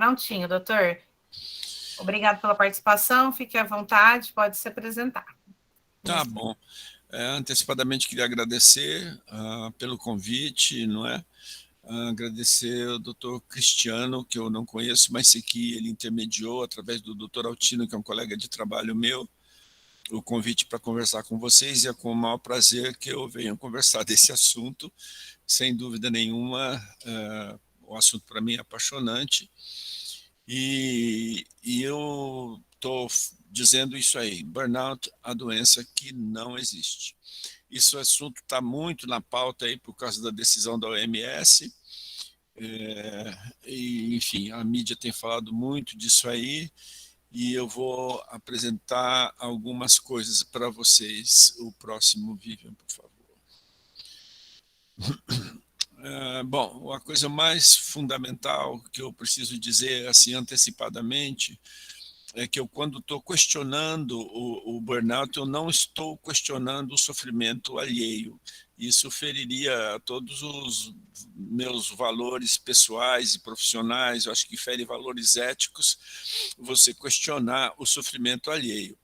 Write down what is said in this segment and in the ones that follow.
Prontinho, doutor. Obrigado pela participação, fique à vontade, pode se apresentar. Tá bom. Antecipadamente queria agradecer pelo convite, não é? Agradecer ao doutor Cristiano, que eu não conheço, mas sei que ele intermediou, através do doutor Altino, que é um colega de trabalho meu, o convite para conversar com vocês, e é com o maior prazer que eu venho conversar desse assunto. Sem dúvida nenhuma, o assunto para mim é apaixonante, e eu estou dizendo isso aí: burnout, a doença que não existe. Esse assunto está muito na pauta aí por causa da decisão da OMS, e, enfim, a mídia tem falado muito disso aí, e eu vou apresentar algumas coisas para vocês. O próximo, Vivian, por favor. Bom, a coisa mais fundamental que eu preciso dizer assim antecipadamente é que eu, quando estou questionando o burnout, eu não estou questionando o sofrimento alheio. Isso feriria todos os meus valores pessoais e profissionais, eu acho que fere valores éticos você questionar o sofrimento alheio.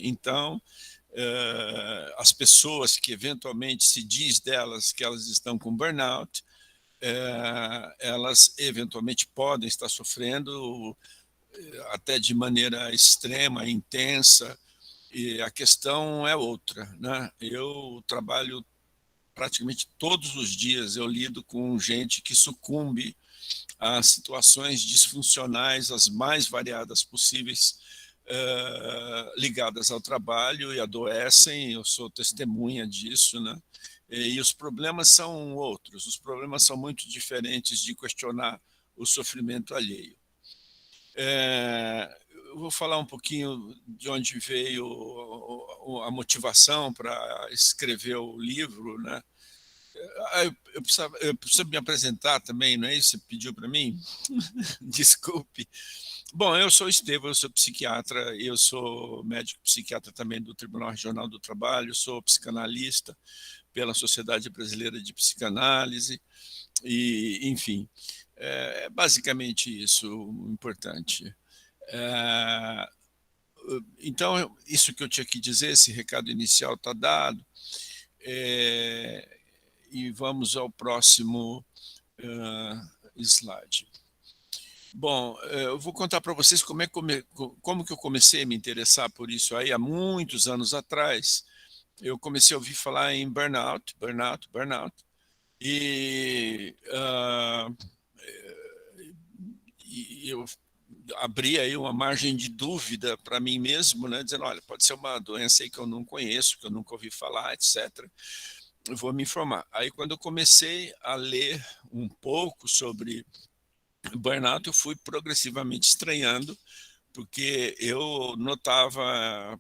Então, as pessoas que eventualmente se diz delas que elas estão com burnout, elas eventualmente podem estar sofrendo até de maneira extrema, intensa, e a questão é outra, né? Eu trabalho praticamente todos os dias, eu lido com gente que sucumbe a situações disfuncionais, as mais variadas possíveis, ligadas ao trabalho, e adoecem. Eu sou testemunha disso, né? E os problemas são outros, os problemas são muito diferentes de questionar o sofrimento alheio. Eu vou falar um pouquinho de onde veio a motivação para escrever o livro, né? Eu preciso me apresentar também, não é isso que você pediu para mim? Desculpe. Bom, eu sou Estevão, eu sou psiquiatra, eu sou médico psiquiatra também do Tribunal Regional do Trabalho, sou psicanalista pela Sociedade Brasileira de Psicanálise, e, enfim, é basicamente isso o importante. Então, isso que eu tinha que dizer, esse recado inicial está dado, e vamos ao próximo slide. Bom, eu vou contar para vocês como que eu comecei a me interessar por isso aí há muitos anos atrás. Eu comecei a ouvir falar em burnout, e eu abri aí uma margem de dúvida para mim mesmo, né, dizendo, olha, pode ser uma doença aí que eu não conheço, que eu nunca ouvi falar, etc. Eu vou me informar. Aí, quando eu comecei a ler um pouco sobre burnout, eu fui progressivamente estranhando, porque eu notava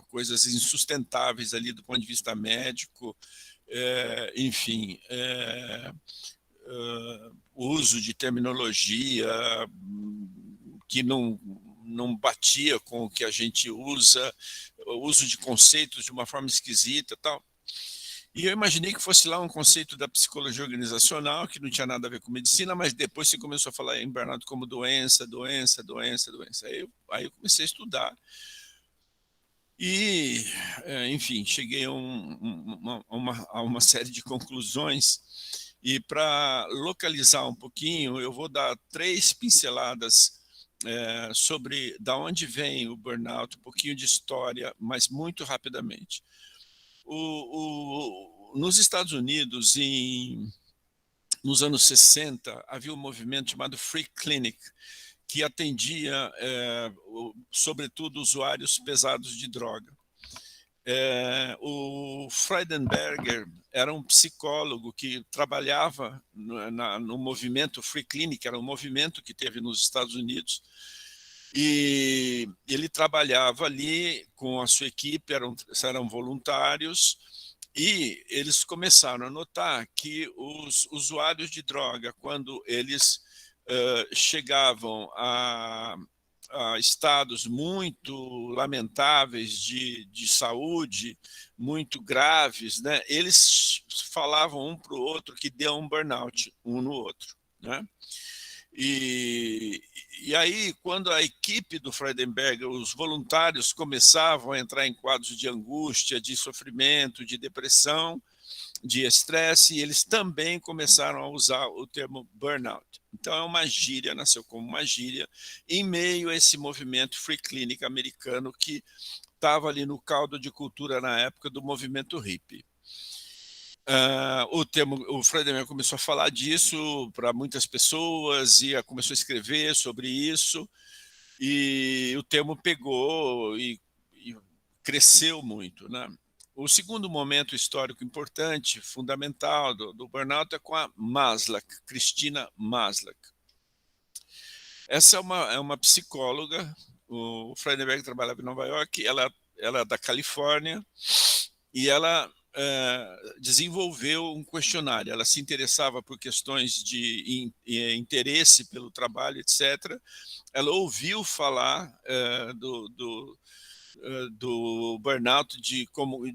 coisas insustentáveis ali do ponto de vista médico, enfim, o uso de terminologia que não batia com o que a gente usa, o uso de conceitos de uma forma esquisita, tal. E eu imaginei que fosse lá um conceito da psicologia organizacional, que não tinha nada a ver com medicina, mas depois se começou a falar em burnout como doença. Aí eu comecei a estudar. E, enfim, cheguei a uma série de conclusões. E para localizar um pouquinho, eu vou dar 3 pinceladas sobre da onde vem o burnout, um pouquinho de história, mas muito rapidamente. Nos Estados Unidos, nos anos 60, havia um movimento chamado Free Clinic, que atendia, sobretudo, usuários pesados de droga. O Freudenberger era um psicólogo que trabalhava no movimento Free Clinic, era um movimento que teve nos Estados Unidos, e ele trabalhava ali com a sua equipe, eram voluntários, e eles começaram a notar que os usuários de droga, quando eles chegavam a estados muito lamentáveis de saúde, muito graves, né, eles falavam um para o outro que deu um burnout um no outro, né? E aí, quando a equipe do Freudenberger, os voluntários começavam a entrar em quadros de angústia, de sofrimento, de depressão, de estresse, eles também começaram a usar o termo burnout. Então é uma gíria, nasceu como uma gíria, em meio a esse movimento free clinic americano que estava ali no caldo de cultura na época do movimento hippie. O Freudenberg começou a falar disso para muitas pessoas e começou a escrever sobre isso, e o termo pegou e cresceu muito, né? O segundo momento histórico importante, fundamental do burnout é com a Maslach, Cristina Maslach. Essa é uma psicóloga, o Freudenberg trabalhava em Nova York, ela é da Califórnia, e ela desenvolveu um questionário. Ela se interessava por questões de interesse pelo trabalho, etc. Ela ouviu falar do burnout,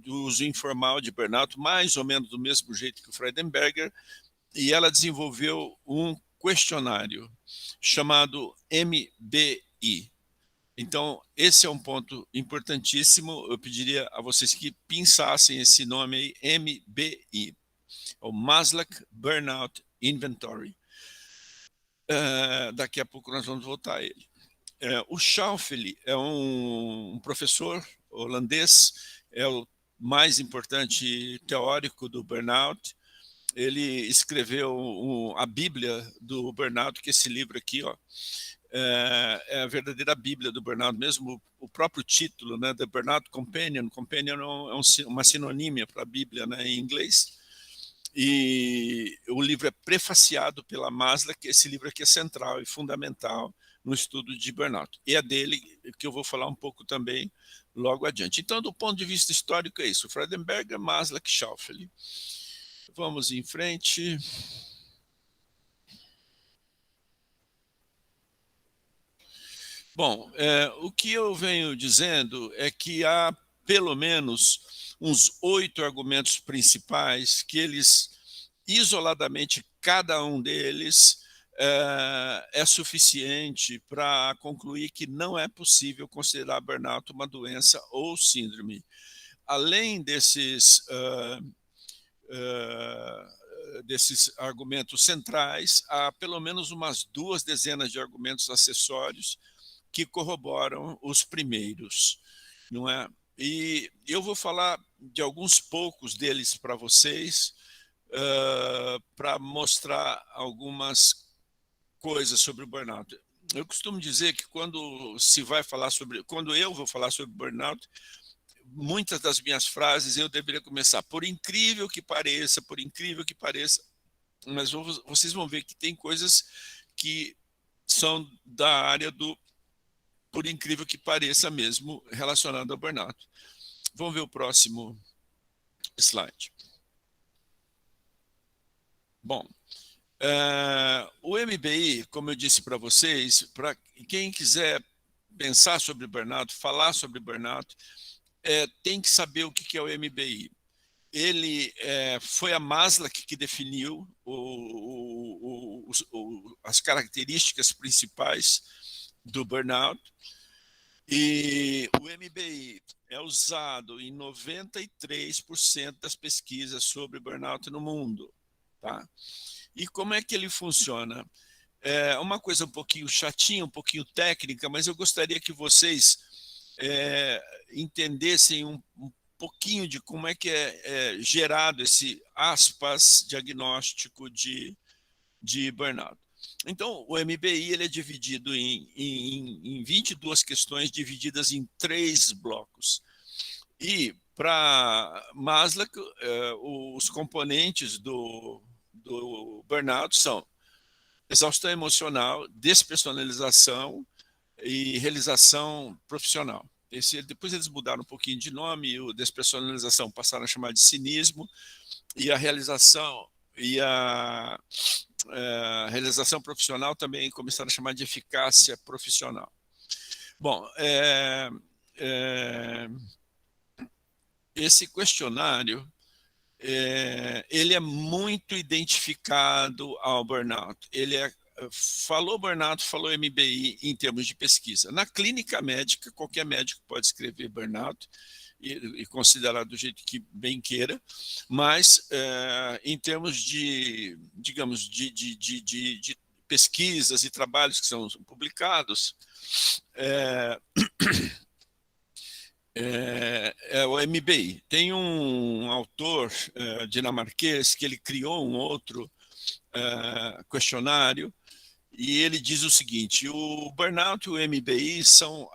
do uso informal de burnout, mais ou menos do mesmo jeito que o Freudenberger, e ela desenvolveu um questionário chamado MBI. Então, esse é um ponto importantíssimo. Eu pediria a vocês que pensassem esse nome aí, MBI, o Maslach Burnout Inventory. Daqui a pouco nós vamos voltar a ele. O Schauffele é um professor holandês, é o mais importante teórico do burnout. Ele escreveu a Bíblia do burnout, que é esse livro aqui, ó, é a verdadeira Bíblia do burnout, mesmo o próprio título, né, The Burnout Companion. Companion é uma sinonímia para a Bíblia, né, em inglês. E o livro é prefaciado pela Maslach, que esse livro aqui é central e fundamental no estudo de burnout. E é dele que eu vou falar um pouco também logo adiante. Então, do ponto de vista histórico, é isso: Freudenberger, Maslach, Schauffele. Vamos em frente. Bom, o que eu venho dizendo é que há pelo menos uns 8 argumentos principais que eles, isoladamente, cada um deles é suficiente para concluir que não é possível considerar burnout uma doença ou síndrome. Além desses argumentos centrais, há pelo menos umas 2 dezenas de argumentos acessórios que corroboram os primeiros, não é? E eu vou falar de alguns poucos deles para vocês, para mostrar algumas coisas sobre o burnout. Eu costumo dizer que quando eu vou falar sobre burnout, muitas das minhas frases eu deveria começar por incrível que pareça, mas vocês vão ver que tem coisas que são da área do por incrível que pareça mesmo, relacionado ao burnout. Vamos ver o próximo slide. Bom, o MBI, como eu disse para vocês, para quem quiser pensar sobre burnout, falar sobre burnout, tem que saber o que é o MBI. Ele foi a Maslach que definiu as características principais do burnout. E o MBI é usado em 93% das pesquisas sobre burnout no mundo. Tá? E como é que ele funciona? É uma coisa um pouquinho chatinha, um pouquinho técnica, mas eu gostaria que vocês entendessem um pouquinho de como é que é gerado esse, aspas, diagnóstico de burnout. Então, o MBI ele é dividido em 22 questões, divididas em 3 blocos. E, para Maslach, os componentes do burnout são exaustão emocional, despersonalização e realização profissional. Depois eles mudaram um pouquinho de nome, o despersonalização passaram a chamar de cinismo, e a realização realização profissional também começaram a chamar de eficácia profissional. Bom, esse questionário ele é muito identificado ao burnout. Ele é falou burnout, falou MBI em termos de pesquisa. Na clínica médica, qualquer médico pode escrever burnout e considerar do jeito que bem queira, mas em termos de, digamos, de pesquisas e trabalhos que são publicados, é o MBI. Tem um autor dinamarquês que ele criou um outro questionário, e ele diz o seguinte: o burnout e o MBI são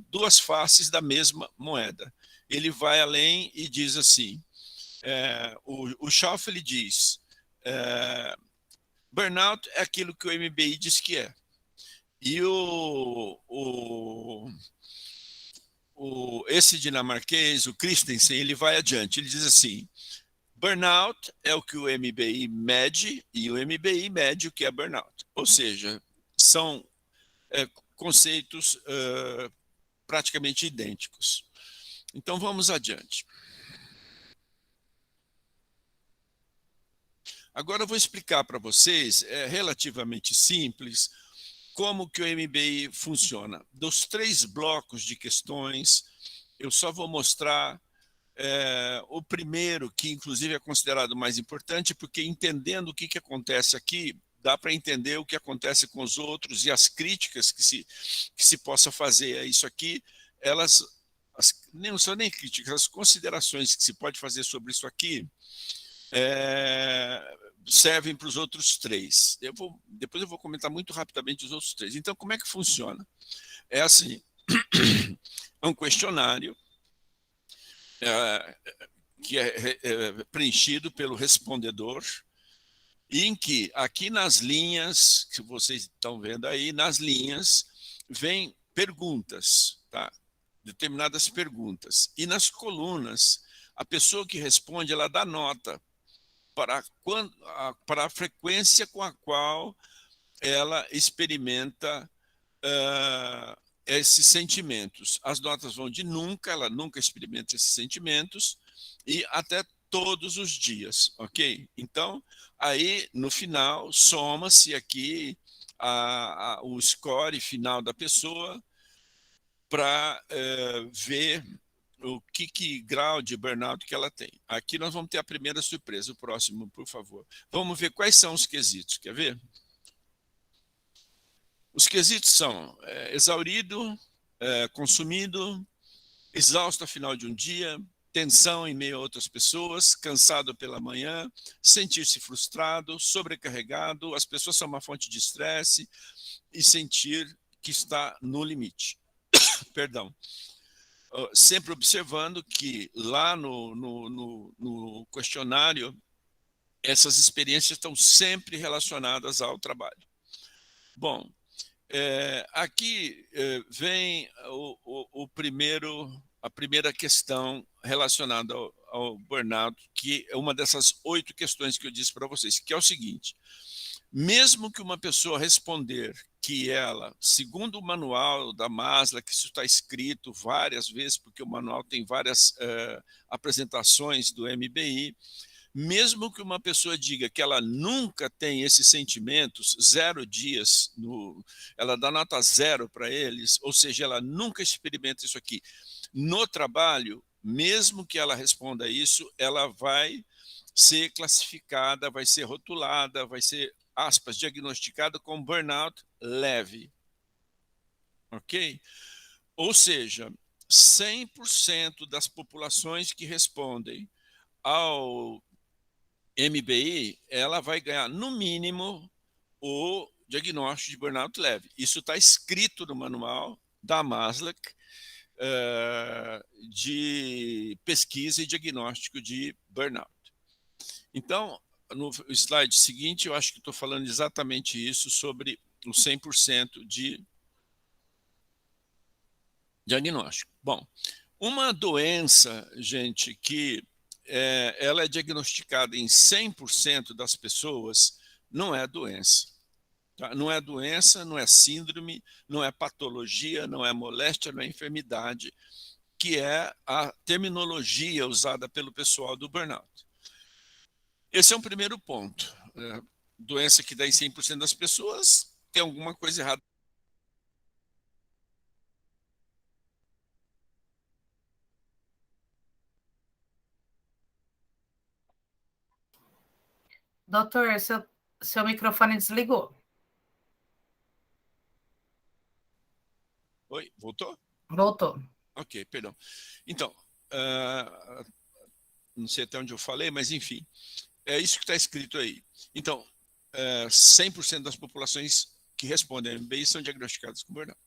duas faces da mesma moeda. Ele vai além e diz assim, o Schaff ele diz, burnout é aquilo que o MBI diz que é. E esse dinamarquês, o Christensen, ele vai adiante, ele diz assim: burnout é o que o MBI mede e o MBI mede o que é burnout. Ou seja, são conceitos praticamente idênticos. Então vamos adiante. Agora eu vou explicar para vocês, é relativamente simples, como que o MBI funciona. Dos 3 blocos de questões, eu só vou mostrar o primeiro, que inclusive é considerado mais importante, porque entendendo o que acontece aqui, dá para entender o que acontece com os outros e as críticas que se possa fazer a isso aqui, elas não são nem críticas, as considerações que se pode fazer sobre isso aqui servem para os outros 3. Depois eu vou comentar muito rapidamente os outros 3. Então, como é que funciona? É assim, é um questionário que é preenchido pelo respondedor, em que aqui nas linhas, que vocês estão vendo aí, nas linhas, vem perguntas, tá? Determinadas perguntas. E nas colunas, a pessoa que responde, ela dá nota para a frequência com a qual ela experimenta esses sentimentos. As notas vão de nunca, ela nunca experimenta esses sentimentos, e até todos os dias, ok? Então, aí no final, soma-se aqui o score final da pessoa para ver o que grau de burnout que ela tem. Aqui nós vamos ter a primeira surpresa. O próximo, por favor. Vamos ver quais são os quesitos. Quer ver? Os quesitos são exaurido, consumido, exausto ao final de um dia, tensão em meio a outras pessoas, cansado pela manhã, sentir-se frustrado, sobrecarregado, as pessoas são uma fonte de estresse e sentir que está no limite. Perdão. Sempre observando que lá no questionário, essas experiências estão sempre relacionadas ao trabalho. Bom, aqui vem a primeira questão relacionada ao burnout, que é uma dessas 8 questões que eu disse para vocês, que é o seguinte: mesmo que uma pessoa responder que ela, segundo o manual da Maslow, que isso está escrito várias vezes, porque o manual tem várias apresentações do MBI, mesmo que uma pessoa diga que ela nunca tem esses sentimentos, 0 dias, ela dá nota 0 para eles, ou seja, ela nunca experimenta isso aqui no trabalho, mesmo que ela responda isso, ela vai ser classificada, vai ser rotulada, vai ser, aspas, diagnosticada com burnout leve. Ok? Ou seja, 100% das populações que respondem ao MBI, ela vai ganhar, no mínimo, o diagnóstico de burnout leve. Isso está escrito no manual da Maslow de pesquisa e diagnóstico de burnout. Então, no slide seguinte, eu acho que estou falando exatamente isso sobre o 100% de diagnóstico. Bom, uma doença, gente, que ela é diagnosticada em 100% das pessoas, não é doença. Tá? Não é doença, não é síndrome, não é patologia, não é moléstia, não é enfermidade, que é a terminologia usada pelo pessoal do burnout. Esse é um primeiro ponto. doença que dá em 100% das pessoas, tem alguma coisa errada. Doutor, seu microfone desligou. Oi, voltou? Voltou. Ok, perdão. Então, não sei até onde eu falei, mas enfim, é isso que está escrito aí. Então, 100% das populações que respondem a MBI são diagnosticadas com burnout.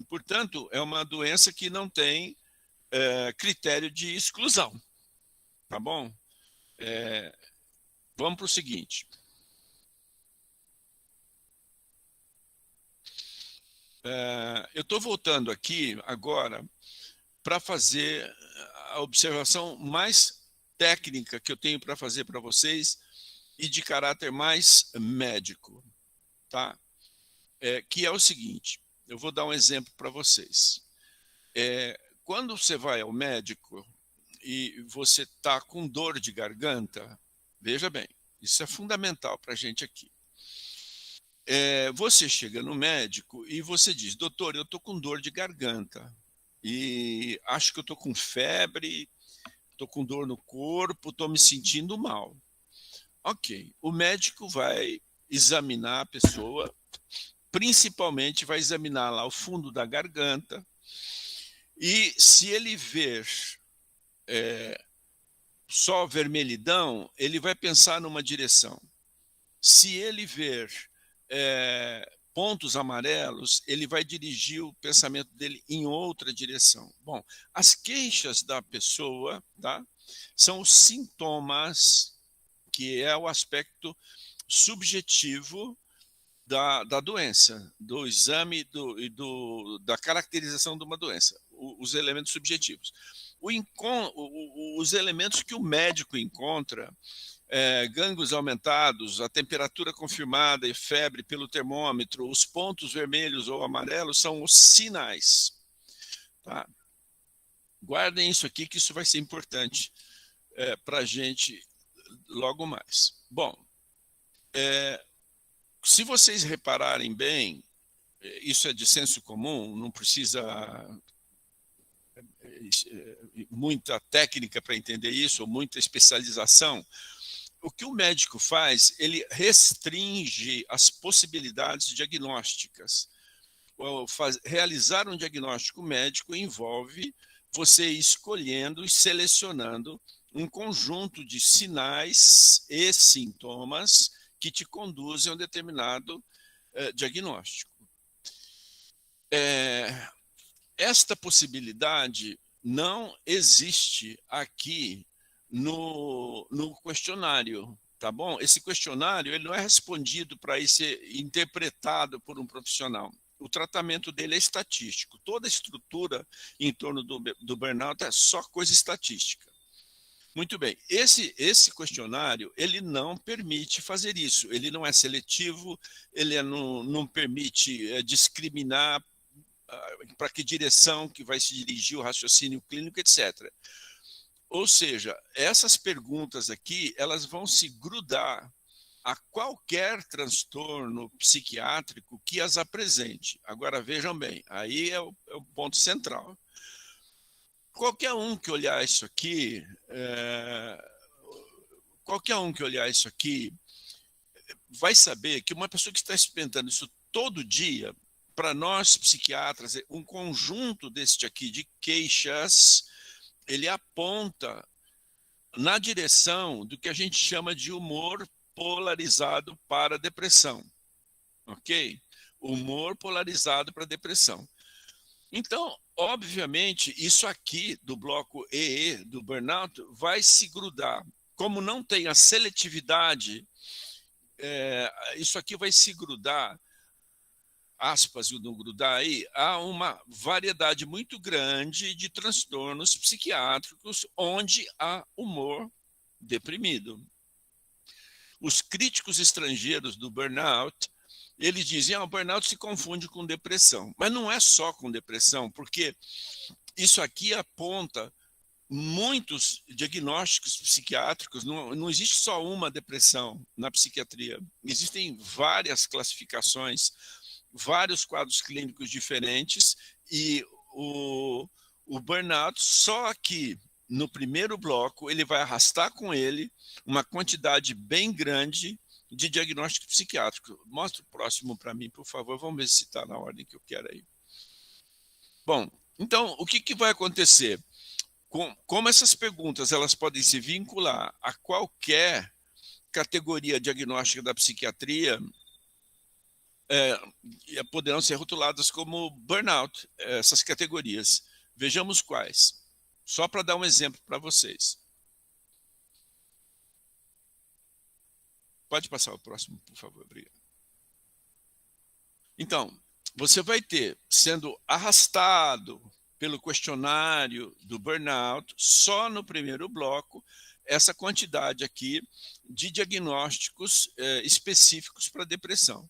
Portanto, é uma doença que não tem critério de exclusão, tá bom? Vamos para o seguinte. Eu estou voltando aqui agora para fazer a observação mais técnica que eu tenho para fazer para vocês e de caráter mais médico, tá? Que é o seguinte, eu vou dar um exemplo para vocês. Quando você vai ao médico e você está com dor de garganta, veja bem, isso é fundamental para a gente aqui. Você chega no médico e você diz, doutor, eu estou com dor de garganta e acho que eu estou com febre, estou com dor no corpo, estou me sentindo mal. Ok, o médico vai examinar a pessoa, principalmente vai examinar lá o fundo da garganta, e se ele ver só vermelhidão, ele vai pensar numa direção. Se ele ver pontos amarelos, ele vai dirigir o pensamento dele em outra direção. Bom, as queixas da pessoa, tá, são os sintomas, que é o aspecto subjetivo da doença, do exame da caracterização de uma doença, os elementos subjetivos. Os elementos que o médico encontra, gânglios aumentados, a temperatura confirmada e febre pelo termômetro, os pontos vermelhos ou amarelos são os sinais. Tá? Guardem isso aqui, que isso vai ser importante para a gente logo mais. Bom, se vocês repararem bem, isso é de senso comum, não precisa muita técnica para entender isso, ou muita especialização. O que o médico faz, ele restringe as possibilidades diagnósticas. Realizar um diagnóstico médico envolve você escolhendo e selecionando um conjunto de sinais e sintomas que te conduzem a um determinado diagnóstico. Esta possibilidade não existe aqui no questionário, tá bom? Esse questionário ele não é respondido para ser interpretado por um profissional. O tratamento dele é estatístico. Toda a estrutura em torno do burnout é só coisa estatística. Muito bem, esse questionário ele não permite fazer isso, ele não é seletivo, ele não permite discriminar para que direção que vai se dirigir o raciocínio clínico, etc. Ou seja, essas perguntas aqui, elas vão se grudar a qualquer transtorno psiquiátrico que as apresente. Agora, vejam bem, aí é o ponto central. Qualquer um que olhar isso aqui, vai saber que uma pessoa que está experimentando isso todo dia, para nós psiquiatras, um conjunto deste aqui de queixas, ele aponta na direção do que a gente chama de humor polarizado para depressão, ok? Humor polarizado para depressão. Então, obviamente, isso aqui do bloco EE, do burnout, vai se grudar. Como não tem a seletividade, isso aqui vai se grudar, aspas, não grudar aí, há uma variedade muito grande de transtornos psiquiátricos onde há humor deprimido. Os críticos estrangeiros do burnout, eles dizem que o burnout se confunde com depressão. Mas não é só com depressão, porque isso aqui aponta muitos diagnósticos psiquiátricos, não existe só uma depressão na psiquiatria, existem várias classificações, vários quadros clínicos diferentes, e o burnout, só que no primeiro bloco, ele vai arrastar com ele uma quantidade bem grande de diagnóstico psiquiátrico. Mostra o próximo para mim, por favor, vamos ver se está na ordem que eu quero aí. Bom, então, o que vai acontecer? Como essas perguntas elas podem se vincular a qualquer categoria diagnóstica da psiquiatria, poderão ser rotuladas como burnout, essas categorias. Vejamos quais. Só para dar um exemplo para vocês. Pode passar o próximo, por favor, obrigado. Então, você vai ter, sendo arrastado pelo questionário do burnout, só no primeiro bloco, essa quantidade aqui de diagnósticos específicos para depressão.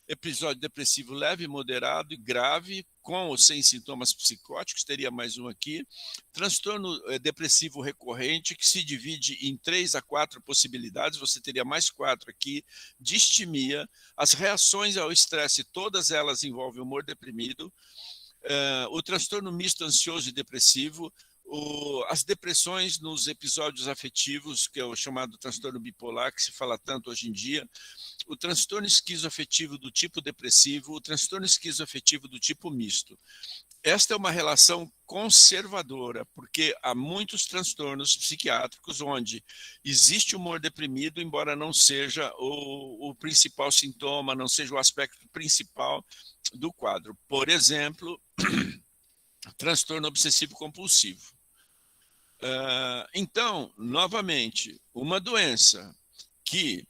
Episódio depressivo leve, moderado e grave, com ou sem sintomas psicóticos, teria mais um aqui. Transtorno depressivo recorrente, que se divide em 3 a 4 possibilidades, você teria mais 4 aqui. Distimia, as reações ao estresse, todas elas envolvem humor deprimido. O transtorno misto ansioso e depressivo, as depressões nos episódios afetivos, que é o chamado transtorno bipolar, que se fala tanto hoje em dia, o transtorno esquizoafetivo do tipo depressivo, o transtorno esquizoafetivo do tipo misto. Esta é uma relação conservadora, porque há muitos transtornos psiquiátricos onde existe humor deprimido, embora não seja o principal sintoma, não seja o aspecto principal do quadro. Por exemplo, transtorno obsessivo compulsivo. Então, novamente, uma doença que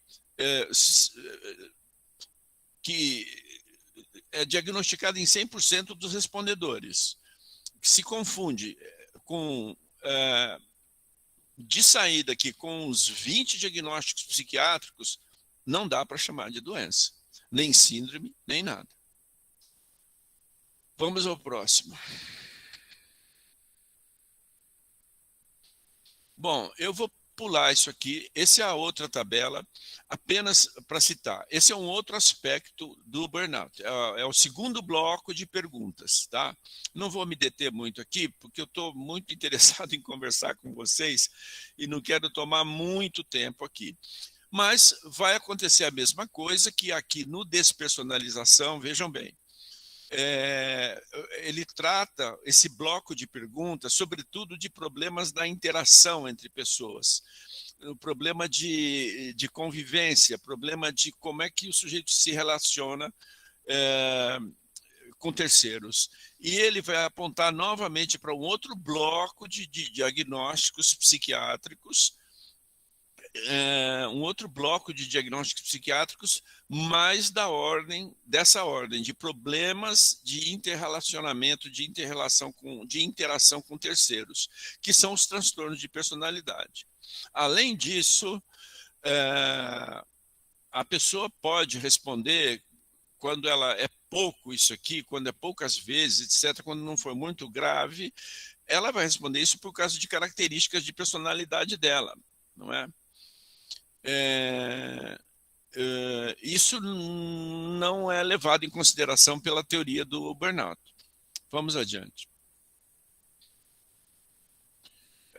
é diagnosticada em 100% dos respondedores, que se confunde com, de saída aqui, com os 20 diagnósticos psiquiátricos, não dá para chamar de doença, nem síndrome, nem nada. Vamos ao próximo. Bom, eu vou pular isso aqui. Essa é a outra tabela, apenas para citar. Esse é um outro aspecto do burnout. É o segundo bloco de perguntas, tá? Não vou me deter muito aqui, porque eu estou muito interessado em conversar com vocês e não quero tomar muito tempo aqui. Mas vai acontecer a mesma coisa que aqui no Despersonalização, vejam bem. Ele trata esse bloco de perguntas, sobretudo de problemas da interação entre pessoas, o problema de convivência, problema de como é que o sujeito se relaciona com terceiros. E ele vai apontar novamente para um outro bloco de diagnósticos psiquiátricos, um outro bloco de diagnósticos psiquiátricos, mais dessa ordem, de problemas de interrelacionamento, de interação com terceiros, que são os transtornos de personalidade. Além disso, a pessoa pode responder quando ela é pouco isso aqui, quando é poucas vezes, etc., quando não for muito grave, ela vai responder isso por causa de características de personalidade dela, não é? Isso não é levado em consideração pela teoria do burnout. Vamos adiante.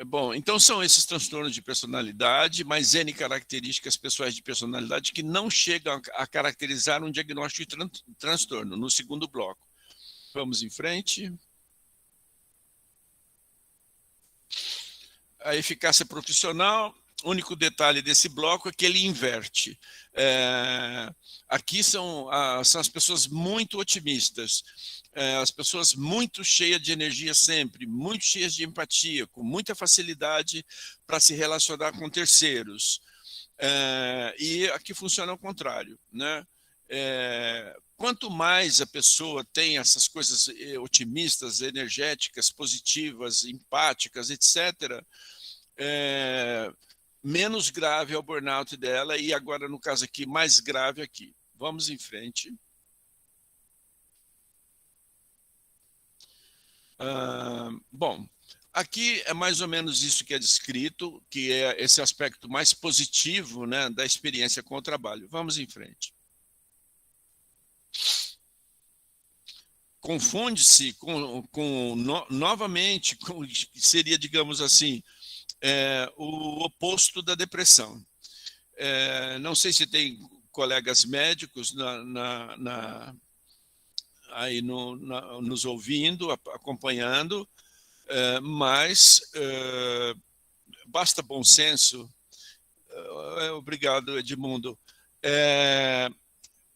Bom, então são esses transtornos de personalidade, mais N características pessoais de personalidade que não chegam a caracterizar um diagnóstico de transtorno, no segundo bloco. Vamos em frente. A eficácia profissional. O único detalhe desse bloco é que ele inverte. Aqui são as pessoas muito otimistas, as pessoas muito cheias de energia sempre, muito cheias de empatia, com muita facilidade para se relacionar com terceiros. E aqui funciona ao contrário, né? Quanto mais a pessoa tem essas coisas otimistas, energéticas, positivas, empáticas, etc., menos grave é o burnout dela, e agora, no caso aqui, mais grave aqui. Vamos em frente. Bom, Aqui é mais ou menos isso que é descrito, que é esse aspecto mais positivo, né, da experiência com o trabalho. Vamos em frente. Confunde-se novamente, seria, digamos assim, o oposto da depressão. Não sei se tem colegas médicos aí nos ouvindo, acompanhando, mas basta bom senso. Obrigado, Edmundo.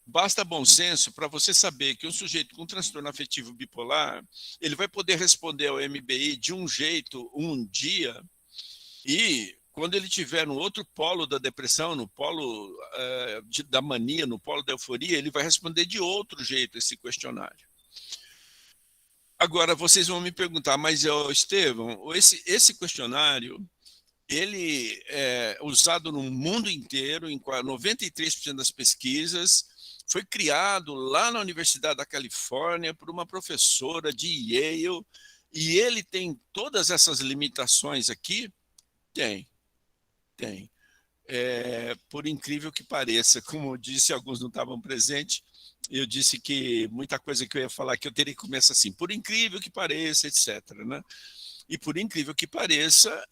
Basta bom senso para você saber que um sujeito com transtorno afetivo bipolar, ele vai poder responder ao MBI de um jeito, um dia, e quando ele estiver no outro polo da depressão, no polo da mania, no polo da euforia, ele vai responder de outro jeito esse questionário. Agora, vocês vão me perguntar, mas, Estevão, esse questionário, ele é usado no mundo inteiro, em 93% das pesquisas, foi criado lá na Universidade da Califórnia por uma professora de Yale, e ele tem todas essas limitações aqui? Tem. Por incrível que pareça, como eu disse, alguns não estavam presentes, eu disse que muita coisa que eu ia falar que eu teria que começar assim, por incrível que pareça, etc., né? E por incrível que pareça,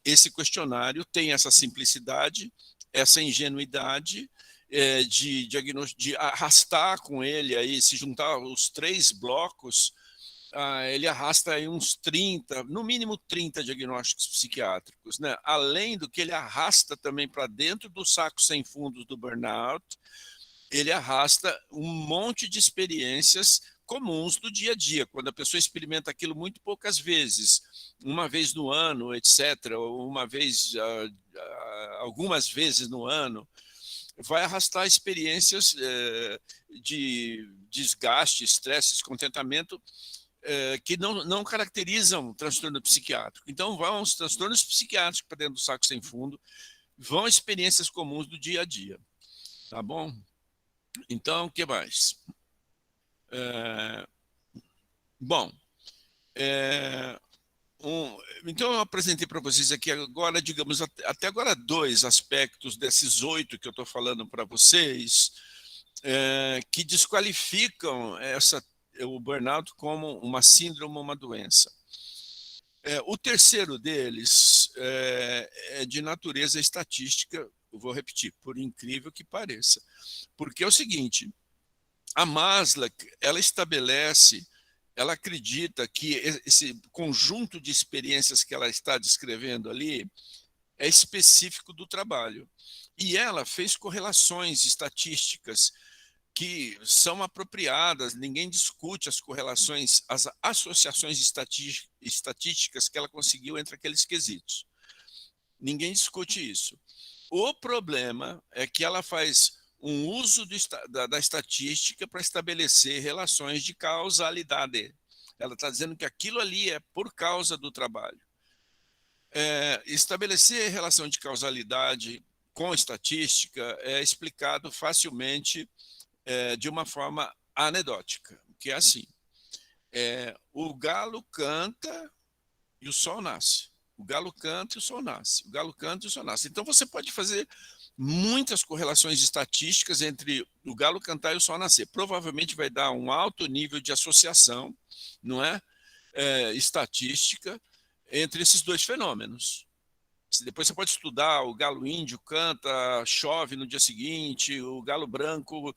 esse questionário tem essa simplicidade, essa ingenuidade de arrastar com ele aí, se juntar os 3 blocos, ele arrasta aí uns 30, no mínimo 30 diagnósticos psiquiátricos, né? Além do que ele arrasta também para dentro do saco sem fundos do burnout, ele arrasta um monte de experiências comuns do dia a dia, quando a pessoa experimenta aquilo muito poucas vezes, uma vez no ano, etc., ou algumas vezes no ano, vai arrastar experiências de desgaste, estresse, descontentamento, que não caracterizam transtorno psiquiátrico. Então, vão os transtornos psiquiátricos para dentro do saco sem fundo, vão experiências comuns do dia a dia. Tá bom? Então, o que mais? Bom, então eu apresentei para vocês aqui agora, digamos, até agora 2 aspectos desses 8 que eu estou falando para vocês, que desqualificam o burnout como uma síndrome, uma doença. O terceiro deles é de natureza estatística, eu vou repetir, por incrível que pareça. Porque é o seguinte, a Maslow, ela acredita que esse conjunto de experiências que ela está descrevendo ali é específico do trabalho. E ela fez correlações estatísticas que são apropriadas, ninguém discute as correlações, as associações estatísticas que ela conseguiu entre aqueles quesitos. Ninguém discute isso. O problema é que ela faz um uso da estatística para estabelecer relações de causalidade. Ela está dizendo que aquilo ali é por causa do trabalho. Estabelecer relação de causalidade com estatística é explicado facilmente de uma forma anedótica, que é assim: o galo canta e o sol nasce. O galo canta e o sol nasce. O galo canta e o sol nasce. Então você pode fazer muitas correlações estatísticas entre o galo cantar e o sol nascer. Provavelmente vai dar um alto nível de associação, não é? Estatística entre esses 2 fenômenos. Depois você pode estudar: o galo índio canta, chove no dia seguinte, o galo branco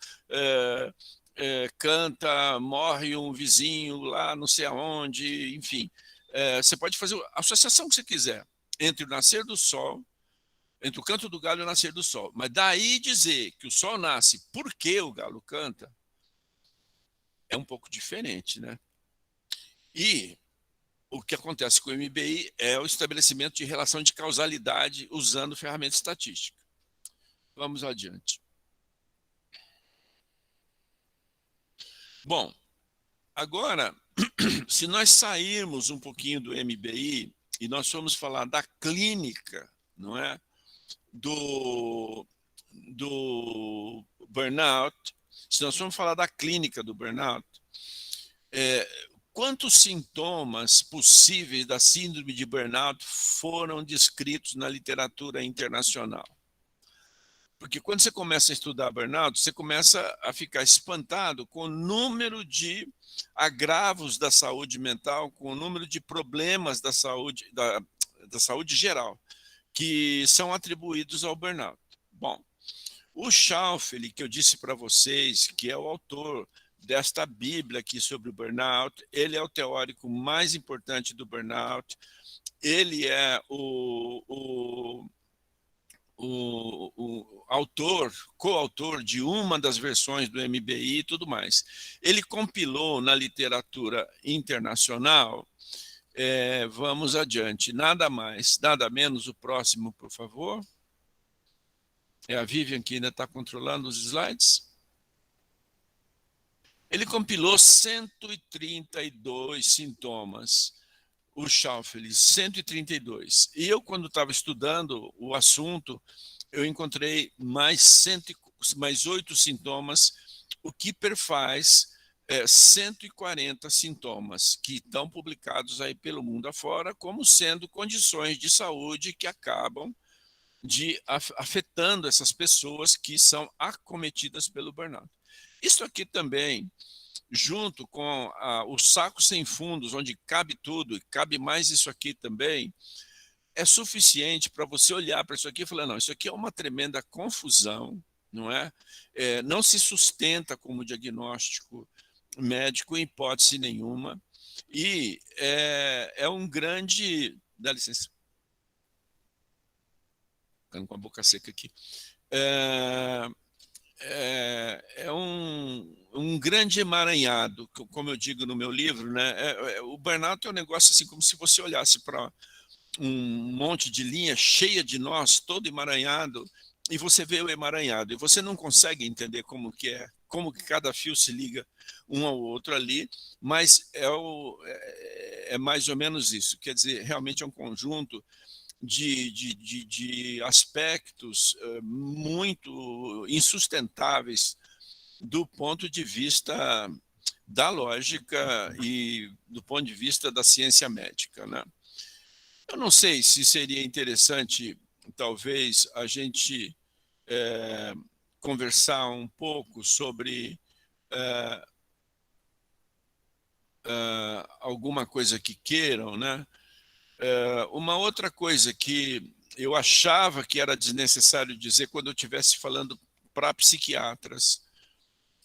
canta, morre um vizinho lá não sei aonde, enfim. Você pode fazer a associação que você quiser entre o nascer do sol, entre o canto do galo e o nascer do sol. Mas daí dizer que o sol nasce porque o galo canta é um pouco diferente, né? E o que acontece com o MBI é o estabelecimento de relação de causalidade usando ferramenta estatística. Vamos adiante. Bom, agora, se nós sairmos um pouquinho do MBI e nós formos falar da clínica, não é? Do burnout, se nós formos falar da clínica do burnout, quantos sintomas possíveis da síndrome de burnout foram descritos na literatura internacional? Porque quando você começa a estudar burnout, você começa a ficar espantado com o número de agravos da saúde mental, com o número de problemas da saúde geral, que são atribuídos ao burnout. Bom, o Schaufeli, que eu disse para vocês, que é o autor desta Bíblia aqui sobre o burnout, ele é o teórico mais importante do burnout, ele é o autor, coautor de uma das versões do MBI e tudo mais. Ele compilou na literatura internacional, vamos adiante, nada mais, nada menos, o próximo, por favor. É a Vivian que ainda está controlando os slides. Ele compilou 132 sintomas, o Schaufeli, 132. E eu, quando estava estudando o assunto, eu encontrei mais 8 sintomas, o que perfaz 140 sintomas que estão publicados aí pelo mundo afora, como sendo condições de saúde que acabam afetando essas pessoas que são acometidas pelo burnout. Isso aqui também, junto com o saco sem fundos, onde cabe tudo, e cabe mais isso aqui também, é suficiente para você olhar para isso aqui e falar, não, isso aqui é uma tremenda confusão, não é? Não se sustenta como diagnóstico médico em hipótese nenhuma, e é um grande... Dá licença. Ficando com a boca seca aqui. É um grande emaranhado, como eu digo no meu livro, né? O burnout é um negócio assim, como se você olhasse para um monte de linha cheia de nós, todo emaranhado, e você vê o emaranhado, e você não consegue entender como que é, como que cada fio se liga um ao outro ali, mas é mais ou menos isso. Quer dizer, realmente é um conjunto de aspectos muito insustentáveis do ponto de vista da lógica e do ponto de vista da ciência médica, né? Eu não sei se seria interessante, talvez, a gente conversar um pouco sobre alguma coisa que queiram, né? Uma outra coisa que eu achava que era desnecessário dizer quando eu estivesse falando para psiquiatras,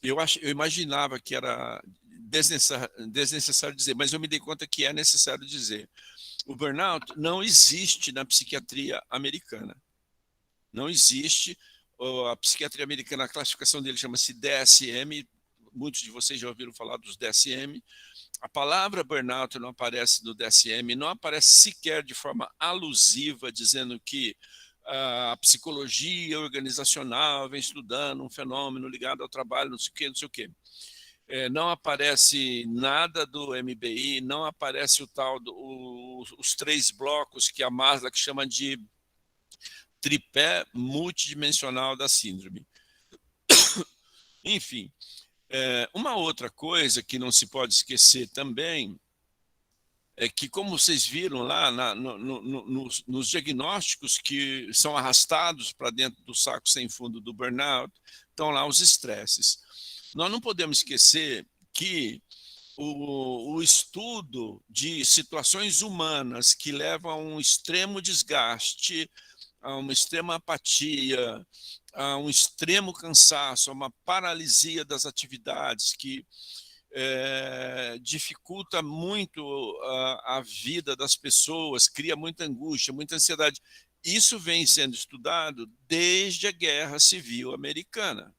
eu imaginava que era desnecessário dizer, mas eu me dei conta que é necessário dizer. O burnout não existe na psiquiatria americana. Não existe. A psiquiatria americana, a classificação dele chama-se DSM, muitos de vocês já ouviram falar dos DSM. A palavra burnout não aparece no DSM, não aparece sequer de forma alusiva, dizendo que a psicologia organizacional vem estudando um fenômeno ligado ao trabalho, não sei o quê, não sei o quê. Não aparece nada do MBI, não aparece os 3 blocos que a Maslow chama de tripé multidimensional da síndrome. Enfim, uma outra coisa que não se pode esquecer também é que, como vocês viram lá nos diagnósticos que são arrastados para dentro do saco sem fundo do burnout, estão lá os estresses. Nós não podemos esquecer que o estudo de situações humanas que levam a um extremo desgaste, a uma extrema apatia, a um extremo cansaço, a uma paralisia das atividades que dificulta muito a vida das pessoas, cria muita angústia, muita ansiedade. Isso vem sendo estudado desde a Guerra Civil Americana.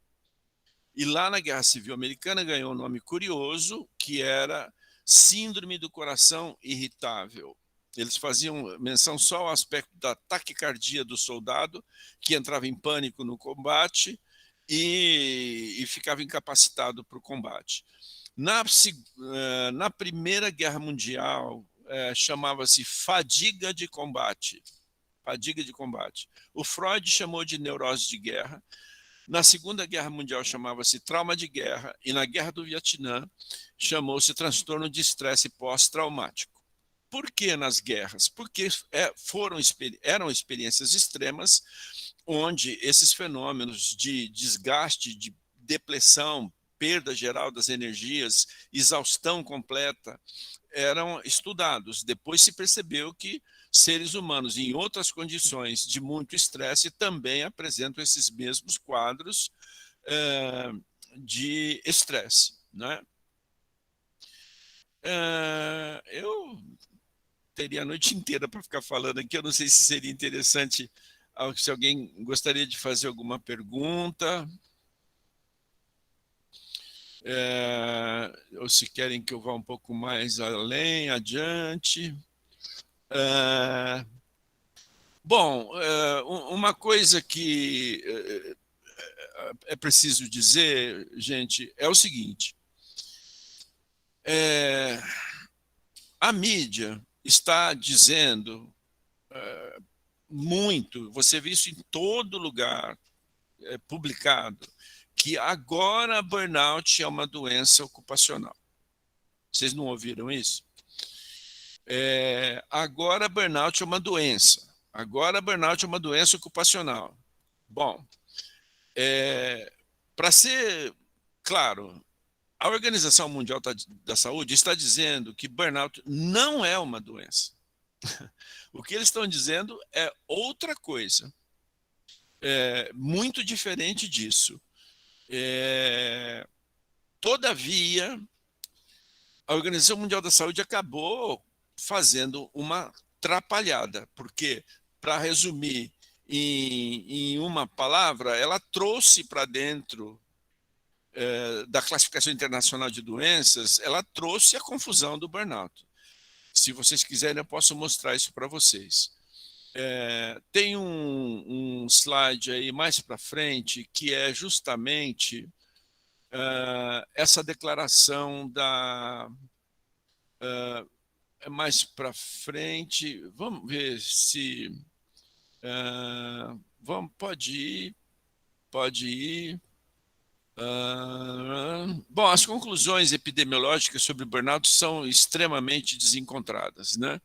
E lá na Guerra Civil Americana ganhou um nome curioso, que era Síndrome do Coração Irritável. Eles faziam menção só ao aspecto da taquicardia do soldado, que entrava em pânico no combate e ficava incapacitado para o combate. Na Primeira Guerra Mundial, chamava-se fadiga de combate. Fadiga de combate. O Freud chamou de neurose de guerra. Na Segunda Guerra Mundial chamava-se trauma de guerra e na Guerra do Vietnã chamou-se transtorno de estresse pós-traumático. Por que nas guerras? Porque eram experiências extremas onde esses fenômenos de desgaste, de depressão, perda geral das energias, exaustão completa, eram estudados. Depois se percebeu que seres humanos em outras condições de muito estresse também apresentam esses mesmos quadros de estresse, né? Eu teria a noite inteira para ficar falando aqui, eu não sei se seria interessante, se alguém gostaria de fazer alguma pergunta, ou se querem que eu vá um pouco mais além, adiante. Bom, uma coisa que é preciso dizer, gente, é o seguinte: a mídia está dizendo muito, você vê isso em todo lugar publicado, que agora burnout é uma doença ocupacional. Vocês não ouviram isso? Agora burnout é uma doença. Agora burnout é uma doença ocupacional. Bom, para ser claro, a Organização Mundial da Saúde está dizendo que burnout não é uma doença. O que eles estão dizendo é outra coisa, muito diferente disso. Todavia, a Organização Mundial da Saúde acabou fazendo uma atrapalhada, porque, para resumir em uma palavra, ela trouxe para dentro da Classificação Internacional de Doenças, ela trouxe a confusão do burnout. Se vocês quiserem, eu posso mostrar isso para vocês. Tem um slide aí mais para frente que é justamente essa declaração da... mais para frente, vamos ver se... pode ir, pode ir. Bom, as conclusões epidemiológicas sobre burnout são extremamente desencontradas, né?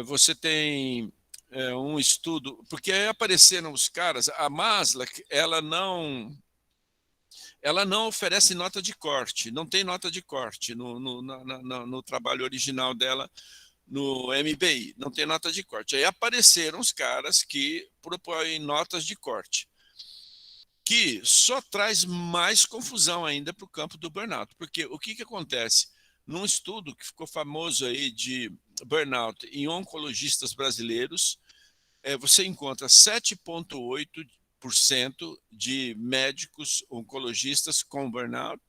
Você tem um estudo, porque aí apareceram os caras, a Maslach, ela não oferece nota de corte, não tem nota de corte no trabalho original dela, no MBI, não tem nota de corte. Aí apareceram os caras que propõem notas de corte, que só traz mais confusão ainda para o campo do burnout. Porque o que acontece? Num estudo que ficou famoso aí de burnout em oncologistas brasileiros, você encontra 7,8% de médicos oncologistas com burnout,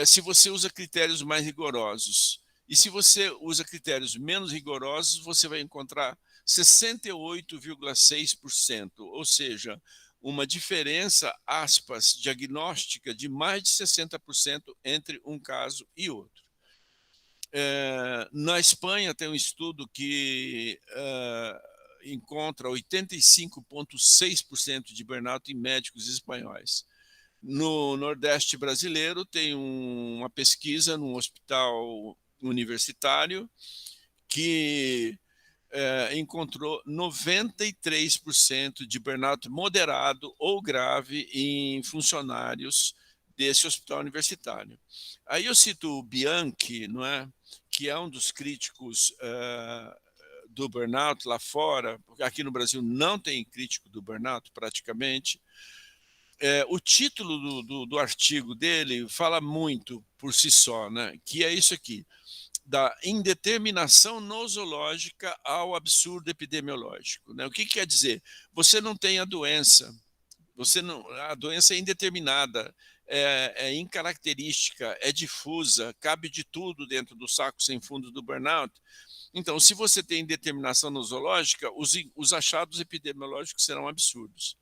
se você usa critérios mais rigorosos. E se você usa critérios menos rigorosos, você vai encontrar 68,6%, ou seja, uma diferença, aspas, diagnóstica de mais de 60% entre um caso e outro. Na Espanha tem um estudo que encontra 85,6% de burnout em médicos espanhóis. No Nordeste brasileiro tem uma pesquisa num hospital universitário que encontrou 93% de burnout moderado ou grave em funcionários desse hospital universitário. Aí eu cito o Bianchi, não é? Que é um dos críticos do burnout lá fora, porque aqui no Brasil não tem crítico do burnout praticamente. O título do artigo dele fala muito por si só, né? Que é isso aqui: da indeterminação nosológica ao absurdo epidemiológico. Né? O que quer dizer? Você não tem a doença, a doença é indeterminada, é incaracterística, é difusa, cabe de tudo dentro do saco sem fundo do burnout. Então, se você tem indeterminação nosológica, os achados epidemiológicos serão absurdos.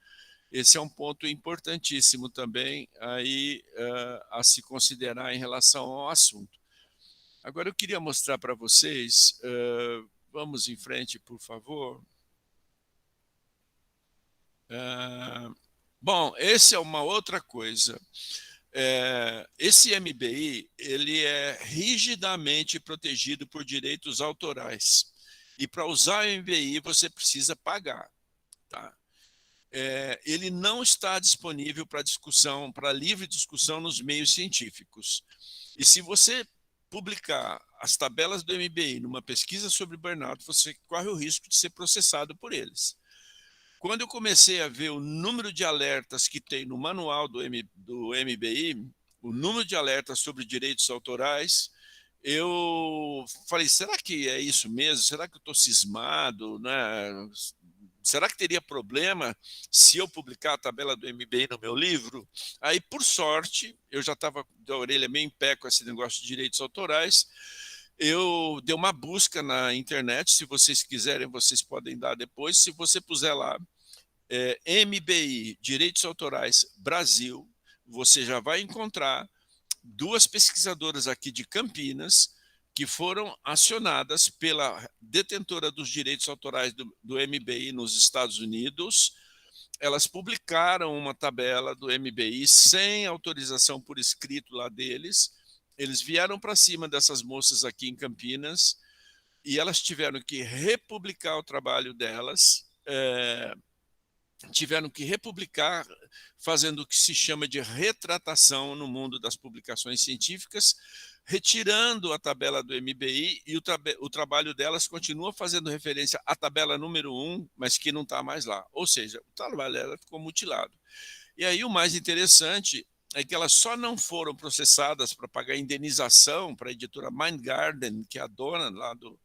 Esse é um ponto importantíssimo também aí, a se considerar em relação ao assunto. Agora eu queria mostrar para vocês, vamos em frente, por favor. Bom, esse é uma outra coisa. Esse MBI ele é rigidamente protegido por direitos autorais. E para usar o MBI você precisa pagar. Tá? Ele não está disponível para discussão, para livre discussão nos meios científicos. E se você publicar as tabelas do MBI numa pesquisa sobre burnout, você corre o risco de ser processado por eles. Quando eu comecei a ver o número de alertas que tem no manual do MBI, o número de alertas sobre direitos autorais, eu falei, será que é isso mesmo? Será que eu estou cismado? Né? Será que teria problema se eu publicar a tabela do MBI no meu livro? Aí, por sorte, eu já estava da orelha meio em pé com esse negócio de direitos autorais. Eu dei uma busca na internet, se vocês quiserem, vocês podem dar depois. Se você puser lá MBI, Direitos Autorais Brasil, você já vai encontrar duas pesquisadoras aqui de Campinas que foram acionadas pela detentora dos direitos autorais do MBI nos Estados Unidos. Elas publicaram uma tabela do MBI sem autorização por escrito lá deles. Eles vieram para cima dessas moças aqui em Campinas e elas tiveram que republicar o trabalho delas. Tiveram que republicar, fazendo o que se chama de retratação no mundo das publicações científicas, retirando a tabela do MBI, e o trabalho delas continua fazendo referência à tabela número 1, mas que não está mais lá. Ou seja, o trabalho dela ficou mutilado. E aí o mais interessante é que elas só não foram processadas para pagar indenização para a editora Mind Garden, que é a dona lá do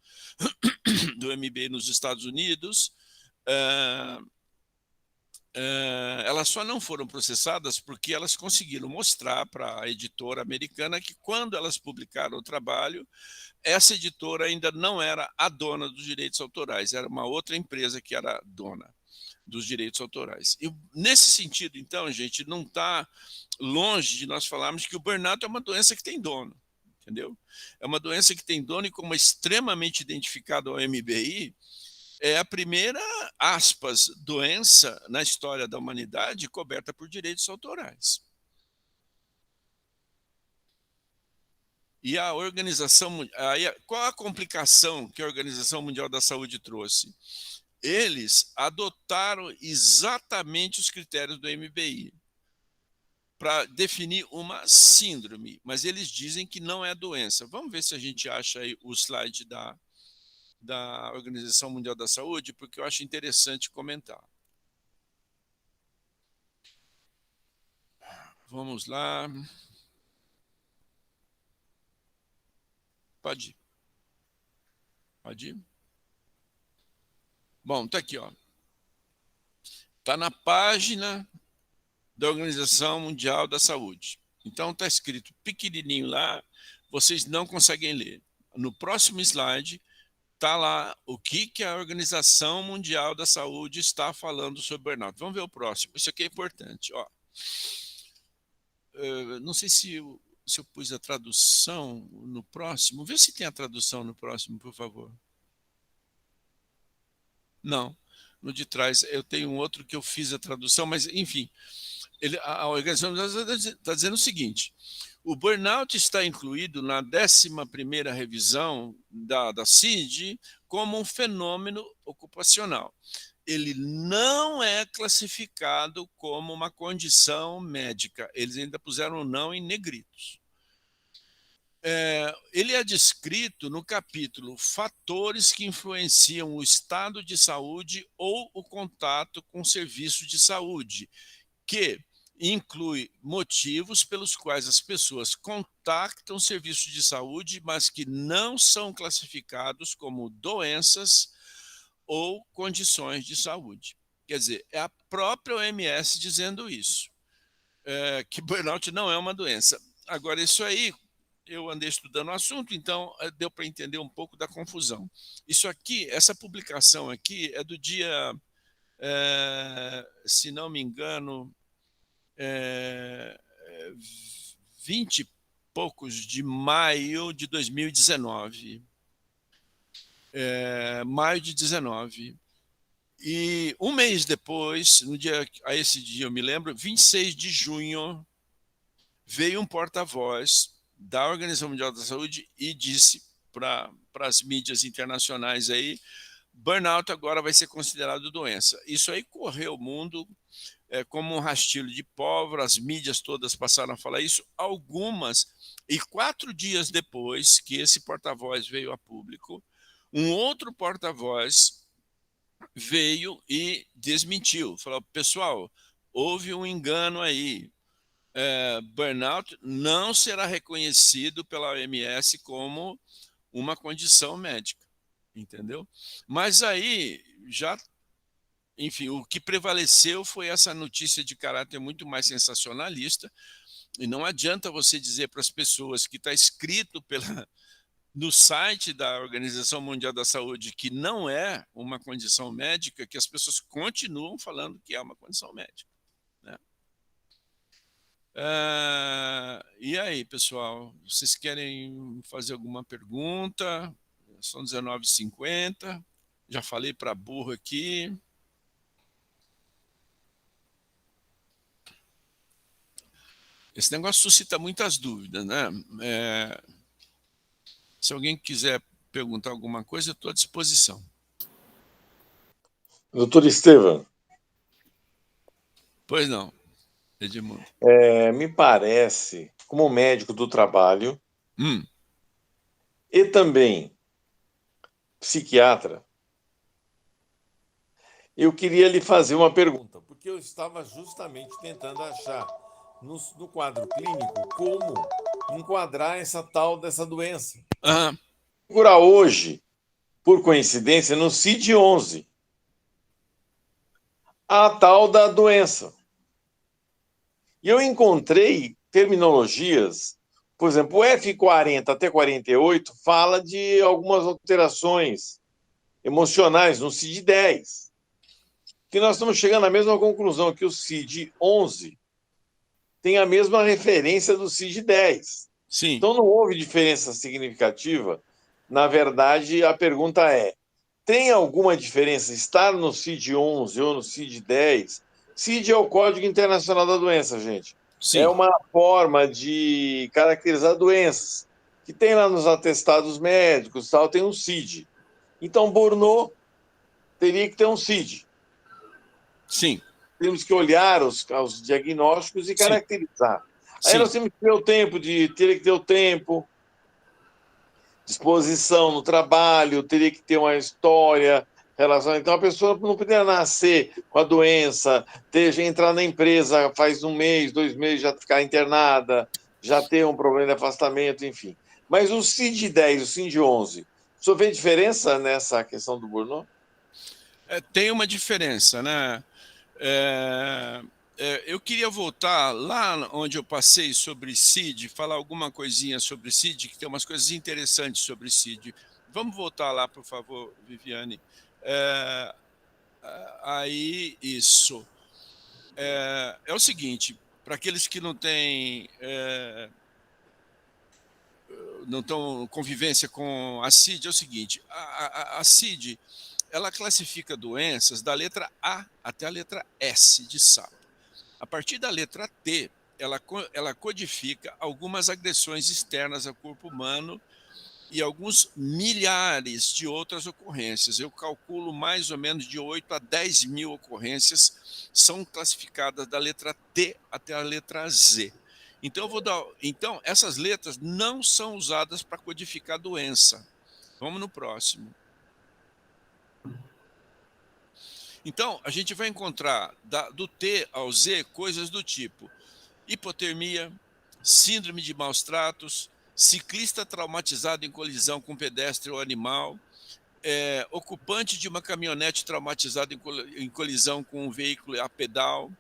MBI nos Estados Unidos. Elas só não foram processadas porque elas conseguiram mostrar para a editora americana que quando elas publicaram o trabalho, essa editora ainda não era a dona dos direitos autorais, era uma outra empresa que era dona dos direitos autorais. E nesse sentido, então, gente, não está longe de nós falarmos que o burnout é uma doença que tem dono, entendeu? É uma doença que tem dono e como é extremamente identificado ao MBI, é a primeira, aspas, doença na história da humanidade coberta por direitos autorais. E a organização, qual a complicação que a Organização Mundial da Saúde trouxe? Eles adotaram exatamente os critérios do MBI para definir uma síndrome, mas eles dizem que não é doença. Vamos ver se a gente acha aí o slide da Organização Mundial da Saúde, porque eu acho interessante comentar. Vamos lá. Pode ir. Pode ir. Bom, tá aqui, ó. Tá na página da Organização Mundial da Saúde. Então tá escrito pequenininho lá, vocês não conseguem ler. No próximo slide tá lá o que a Organização Mundial da Saúde está falando sobre burnout. Vamos ver o próximo. Isso aqui é importante, ó. Não sei se eu pus a tradução no próximo. Vê se tem a tradução no próximo, por favor. Não, no de trás. Eu tenho um outro que eu fiz a tradução, mas enfim. A Organização está dizendo o seguinte: o burnout está incluído na 11ª revisão da CID como um fenômeno ocupacional. Ele não é classificado como uma condição médica. Eles ainda puseram não em negritos. Ele é descrito no capítulo Fatores que influenciam o estado de saúde ou o contato com serviços de saúde, que inclui motivos pelos quais as pessoas contactam serviços de saúde, mas que não são classificados como doenças ou condições de saúde. Quer dizer, é a própria OMS dizendo isso, que burnout não é uma doença. Agora, isso aí, eu andei estudando o assunto, então deu para entender um pouco da confusão. Isso aqui, essa publicação aqui é do dia, se não me engano, 20 e poucos de maio de 2019. Maio de 19. E um mês depois, a esse dia eu me lembro, 26 de junho, veio um porta-voz da Organização Mundial da Saúde e disse para as mídias internacionais aí, burnout agora vai ser considerado doença. Isso aí correu o mundo como um rastilho de pólvora, as mídias todas passaram a falar isso, algumas, e 4 dias depois que esse porta-voz veio a público, um outro porta-voz veio e desmentiu, falou, pessoal, houve um engano aí, burnout não será reconhecido pela OMS como uma condição médica, entendeu? Mas aí já, enfim, o que prevaleceu foi essa notícia de caráter muito mais sensacionalista, e não adianta você dizer para as pessoas que está escrito no site da Organização Mundial da Saúde que não é uma condição médica, que as pessoas continuam falando que é uma condição médica, né? E aí, pessoal, vocês querem fazer alguma pergunta? São 19h50. Já falei para burro aqui. Esse negócio suscita muitas dúvidas, né? Se alguém quiser perguntar alguma coisa, eu estou à disposição. Doutor Estevam. Pois não, Edmundo. Me parece, como médico do trabalho e também psiquiatra, eu queria lhe fazer uma pergunta, porque eu estava justamente tentando achar no quadro clínico como enquadrar essa tal dessa doença. Procurar hoje, por coincidência, no CID-11, a tal da doença. E eu encontrei terminologias, por exemplo, o F40 até 48 fala de algumas alterações emocionais no CID-10, que nós estamos chegando à mesma conclusão, que o CID-11 tem a mesma referência do CID-10. Sim. Então não houve diferença significativa. Na verdade, a pergunta é, tem alguma diferença estar no CID-11 ou no CID-10? CID é o Código Internacional da Doença, gente. Sim. É uma forma de caracterizar doenças, que tem lá nos atestados médicos, tal, tem um CID. Então, burnout teria que ter um CID. Sim. Temos que olhar os diagnósticos e caracterizar. Sim. Aí nós temos que ter o tempo, teria que ter o tempo, disposição no trabalho, teria que ter uma história relacionada. Então, a pessoa não poderia nascer com a doença, entrar na empresa faz 1 mês, 2 meses, já ficar internada, já ter um problema de afastamento, enfim. Mas o CID-10, o CID-11, o senhor vê diferença nessa questão do burnout? Tem uma diferença, né? Eu queria voltar lá onde eu passei sobre CID, falar alguma coisinha sobre CID, que tem umas coisas interessantes sobre CID. Vamos voltar lá, por favor, Viviane. Aí, isso. É o seguinte, para aqueles que não têm não estão convivência com a CID, é o seguinte, a CID, ela classifica doenças da letra A até a letra S de sapo. A partir da letra T, ela codifica algumas agressões externas ao corpo humano e alguns milhares de outras ocorrências. Eu calculo mais ou menos de 8 a 10 mil ocorrências são classificadas da letra T até a letra Z. Então, essas letras não são usadas para codificar doença. Vamos no próximo. Então, a gente vai encontrar do T ao Z coisas do tipo hipotermia, síndrome de maus tratos, ciclista traumatizado em colisão com pedestre ou animal, ocupante de uma caminhonete traumatizado em colisão com um veículo a pedal,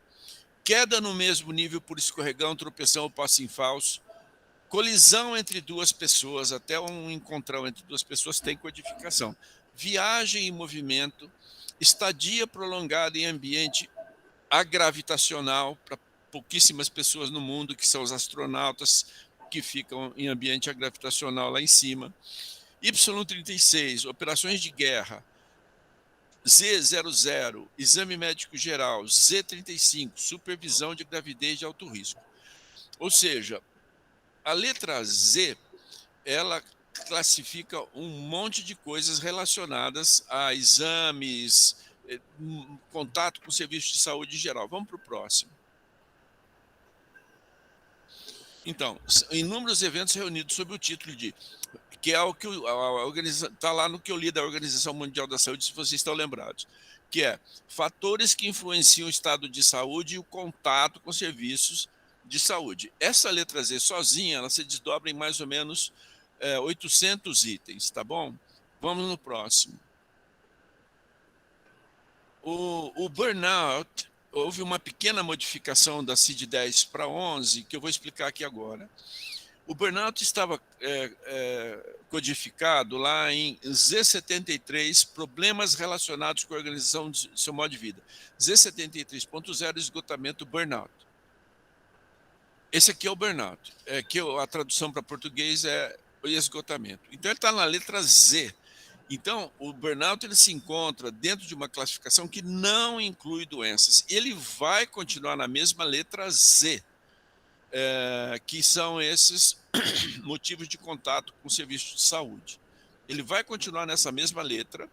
queda no mesmo nível por escorregão, tropeção ou passo em falso, colisão entre duas pessoas, até um encontrão entre duas pessoas tem codificação. Viagem em movimento, estadia prolongada em ambiente agravitacional, para pouquíssimas pessoas no mundo, que são os astronautas que ficam em ambiente gravitacional lá em cima. Y36, operações de guerra, Z00, exame médico geral. Z35, supervisão de gravidez de alto risco. Ou seja, a letra Z, ela classifica um monte de coisas relacionadas a exames, contato com o serviço de saúde geral. Vamos para o próximo. Então, inúmeros eventos reunidos sob o título de, que é o que está lá no que eu li da Organização Mundial da Saúde, se vocês estão lembrados, que é fatores que influenciam o estado de saúde e o contato com serviços de saúde. Essa letra Z sozinha, ela se desdobra em mais ou menos 800 itens, tá bom? Vamos no próximo. O burnout, houve uma pequena modificação da CID-10 para 11, que eu vou explicar aqui agora. O burnout estava codificado lá em Z73, problemas relacionados com a organização do seu modo de vida. Z73.0, esgotamento, burnout. Esse aqui é o burnout, que a tradução para português é o esgotamento. Então, ele está na letra Z. Então, o burnout ele se encontra dentro de uma classificação que não inclui doenças. Ele vai continuar na mesma letra Z, que são esses motivos de contato com o serviço de saúde. Ele vai continuar nessa mesma letra,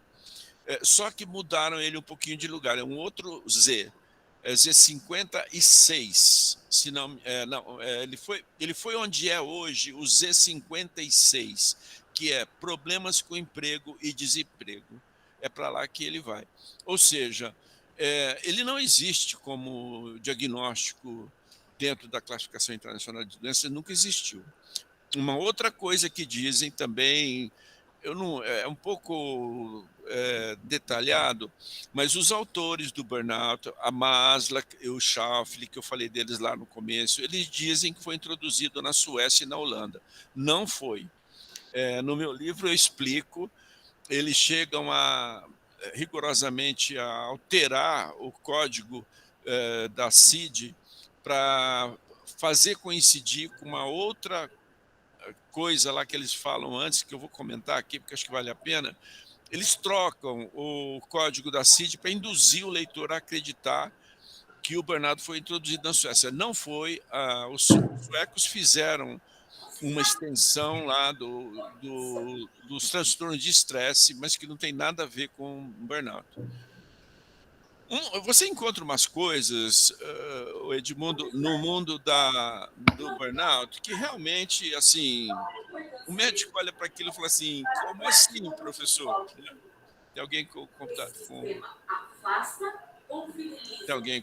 só que mudaram ele um pouquinho de lugar. É um outro Z, Z56. Se não, ele foi onde é hoje o Z56, que é problemas com emprego e desemprego. É para lá que ele vai. Ou seja, ele não existe como diagnóstico dentro da classificação internacional de doenças, nunca existiu. Uma outra coisa que dizem também, é um pouco detalhado, mas os autores do burnout, a Maslach e o Schaufele, que eu falei deles lá no começo, eles dizem que foi introduzido na Suécia e na Holanda. Não foi. No meu livro eu explico, eles chegam rigorosamente a alterar o código da CID para fazer coincidir com uma outra coisa lá que eles falam antes, que eu vou comentar aqui, porque acho que vale a pena. Eles trocam o código da CID para induzir o leitor a acreditar que o burnout foi introduzido na Suécia. Não foi. Os suecos fizeram uma extensão lá dos transtornos de estresse, mas que não tem nada a ver com burnout. Você encontra umas coisas, Edmundo, no mundo do burnout, que realmente, assim, o médico olha para aquilo e fala assim, como assim, professor? Tem alguém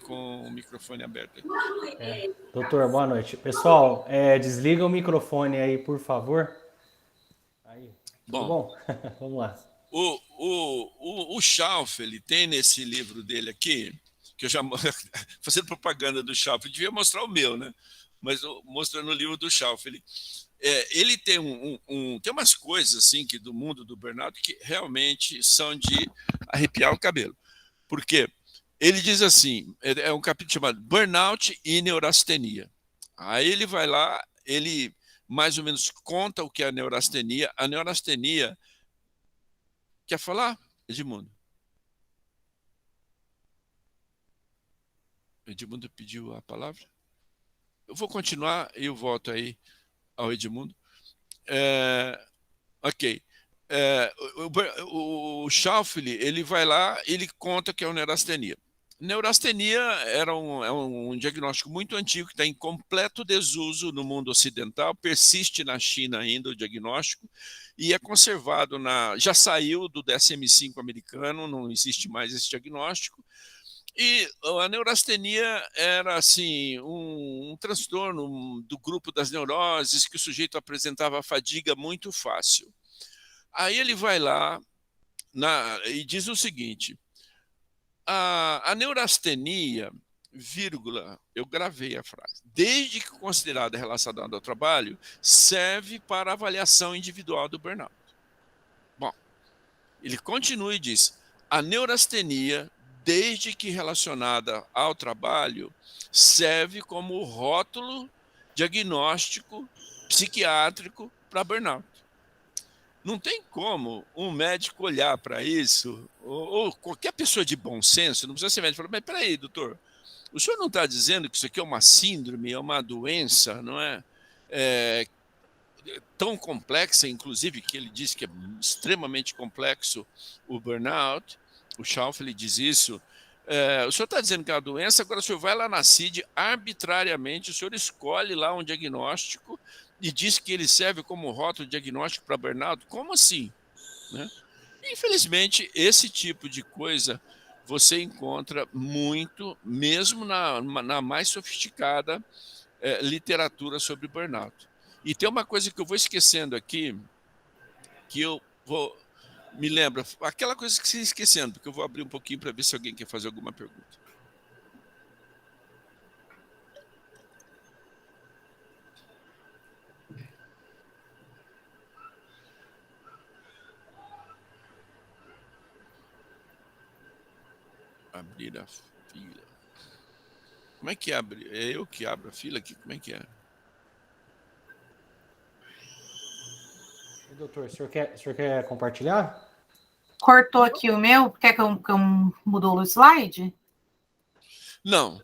com o microfone aberto aí. Doutor, boa noite. Pessoal, desliga o microfone aí, por favor. Aí, tudo bom? Vamos lá. O Schaufele tem nesse livro dele aqui, que eu já fazendo propaganda do Schaufele, devia mostrar o meu, né? Mas mostrando o livro do Schaufele. Ele tem tem umas coisas assim que do mundo do burnout que realmente são de arrepiar o cabelo. Por quê? Ele diz assim, é um capítulo chamado Burnout e Neurastenia. Aí ele vai lá, ele mais ou menos conta o que é a neurastenia. A neurastenia... Quer falar, Edmundo? Edmundo pediu a palavra? Eu vou continuar e eu volto aí ao Edmundo. Ok. O Schaufele, ele vai lá, ele conta que é uma neurastenia. Neurastenia é um diagnóstico muito antigo, que está em completo desuso no mundo ocidental, persiste na China ainda o diagnóstico, e é conservado já saiu do DSM-5 americano, não existe mais esse diagnóstico. E a neurastenia era assim um transtorno do grupo das neuroses, que o sujeito apresentava fadiga muito fácil. Aí ele vai lá e diz o seguinte: a neurastenia, vírgula, eu gravei a frase, desde que considerada relacionada ao trabalho, serve para avaliação individual do burnout. Bom, ele continua e diz: a neurastenia, desde que relacionada ao trabalho, serve como rótulo diagnóstico psiquiátrico para burnout. Não tem como um médico olhar para isso, ou qualquer pessoa de bom senso, não precisa ser médico, falar, mas peraí, doutor, o senhor não está dizendo que isso aqui é uma síndrome, é uma doença, não é? Tão complexa, inclusive, que ele diz que é extremamente complexo o burnout, o Schauffele diz isso. O senhor está dizendo que é uma doença, agora o senhor vai lá na CID, arbitrariamente, o senhor escolhe lá um diagnóstico e diz que ele serve como rótulo diagnóstico para burnout? Como assim? Né? Infelizmente, esse tipo de coisa você encontra muito, mesmo na mais sofisticada literatura sobre burnout. E tem uma coisa que eu vou esquecendo aqui, que eu vou. Me lembra, aquela coisa que você está esquecendo, porque eu vou abrir um pouquinho para ver se alguém quer fazer alguma pergunta. Abrir a fila. Como é que abre? É eu que abro a fila aqui? Como é que é? Doutor, o senhor quer compartilhar? Cortou aqui o meu. Quer que eu mudou o slide? Não.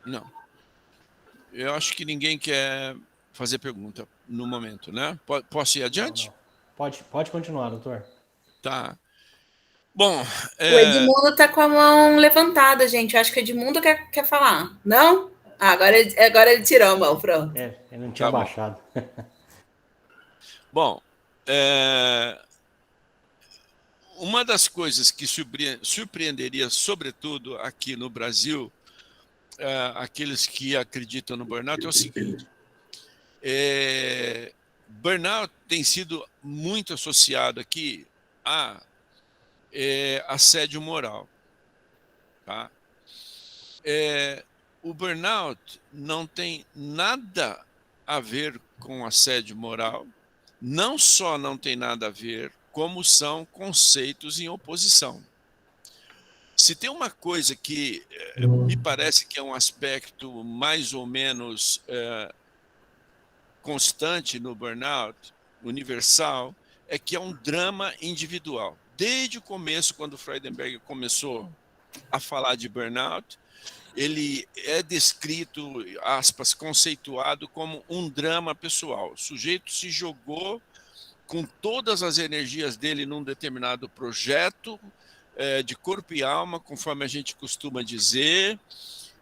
Não. Eu acho que ninguém quer fazer pergunta no momento, né? Posso ir adiante? Não. Pode continuar, doutor. Tá. Bom. O Edmundo tá com a mão levantada, gente. Eu acho que o Edmundo quer falar. Não? Agora ele tirou a mão, pronto. Ele não tinha baixado. Bom, uma das coisas que surpreenderia, sobretudo aqui no Brasil, aqueles que acreditam no burnout, é o seguinte: burnout tem sido muito associado aqui a assédio moral. Tá? O burnout não tem nada a ver com assédio moral, não só não tem nada a ver, como são conceitos em oposição. Se tem uma coisa que me parece que é um aspecto mais ou menos constante no burnout, universal, é que é um drama individual. Desde o começo, quando Freudenberg começou a falar de burnout, ele é descrito, aspas, conceituado como um drama pessoal. O sujeito se jogou com todas as energias dele num determinado projeto, de corpo e alma, conforme a gente costuma dizer,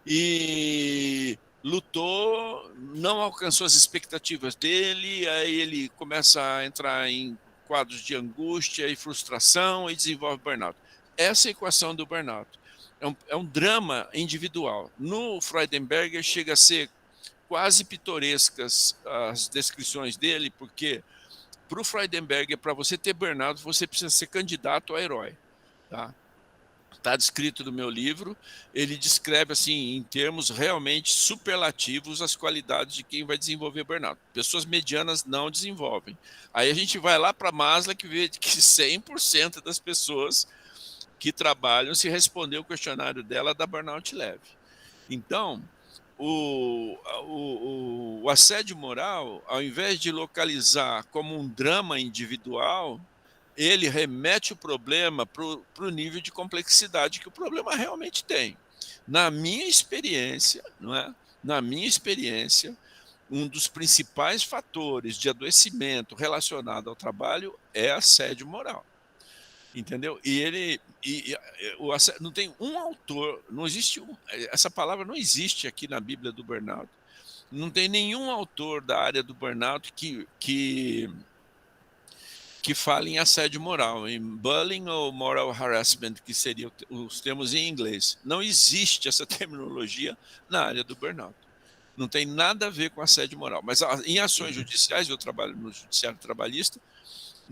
e lutou, não alcançou as expectativas dele, aí ele começa a entrar em quadros de angústia e frustração e desenvolve burnout. Essa é a equação do burnout. É um drama individual. No Freudenberger chega a ser quase pitorescas as descrições dele, porque para o Freudenberger, para você ter burnout, você precisa ser candidato a herói. Tá? Está descrito no meu livro, ele descreve assim, em termos realmente superlativos, as qualidades de quem vai desenvolver burnout. Pessoas medianas não desenvolvem. Aí a gente vai lá para Maslow, que vê que 100% das pessoas que trabalham, se responder o questionário dela, dá burnout leve. Então, o assédio moral, ao invés de localizar como um drama individual, ele remete o problema para o nível de complexidade que o problema realmente tem. Na minha experiência, não é? Na minha experiência, um dos principais fatores de adoecimento relacionado ao trabalho é assédio moral. Entendeu? Não tem um autor, não existe essa palavra não existe aqui na Bíblia do burnout. Não tem nenhum autor da área do burnout que fale em assédio moral, em bullying ou moral harassment, que seriam os termos em inglês. Não existe essa terminologia na área do burnout. Não tem nada a ver com assédio moral. Mas em ações judiciais, eu trabalho no judiciário trabalhista,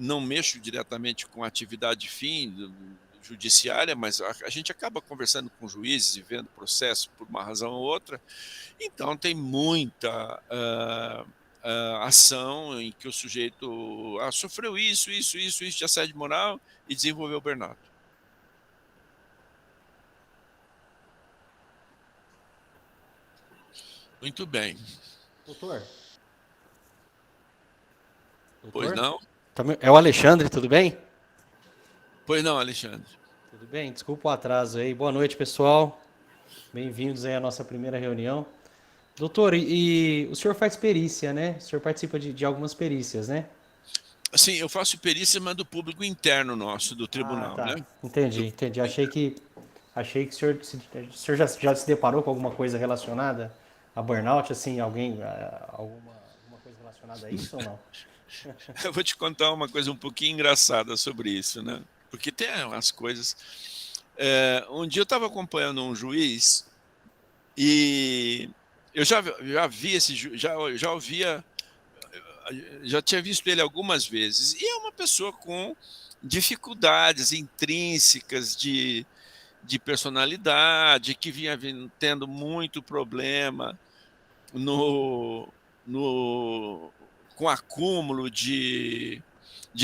não mexo diretamente com a atividade fim judiciária, mas a gente acaba conversando com juízes e vendo processo por uma razão ou outra. Então tem muita ação em que o sujeito sofreu isso de assédio moral e desenvolveu burnout. Muito bem. Doutor, Pois não? É o Alexandre, tudo bem? Pois não, Alexandre. Tudo bem? Desculpa o atraso aí. Boa noite, pessoal. Bem-vindos aí à nossa primeira reunião. Doutor, e o senhor faz perícia, né? O senhor participa de algumas perícias, né? Sim, eu faço perícia, mas do público interno nosso, do tribunal, tá. né? Entendi. Achei que o senhor já se deparou com alguma coisa relacionada a burnout, assim, alguma coisa relacionada a isso ou não? Eu vou te contar uma coisa um pouquinho engraçada sobre isso, né? Porque tem umas coisas... um dia eu estava acompanhando um juiz e eu já vi esse juiz, já tinha visto ele algumas vezes, e é uma pessoa com dificuldades intrínsecas de personalidade, que vinha tendo muito problema com acúmulo de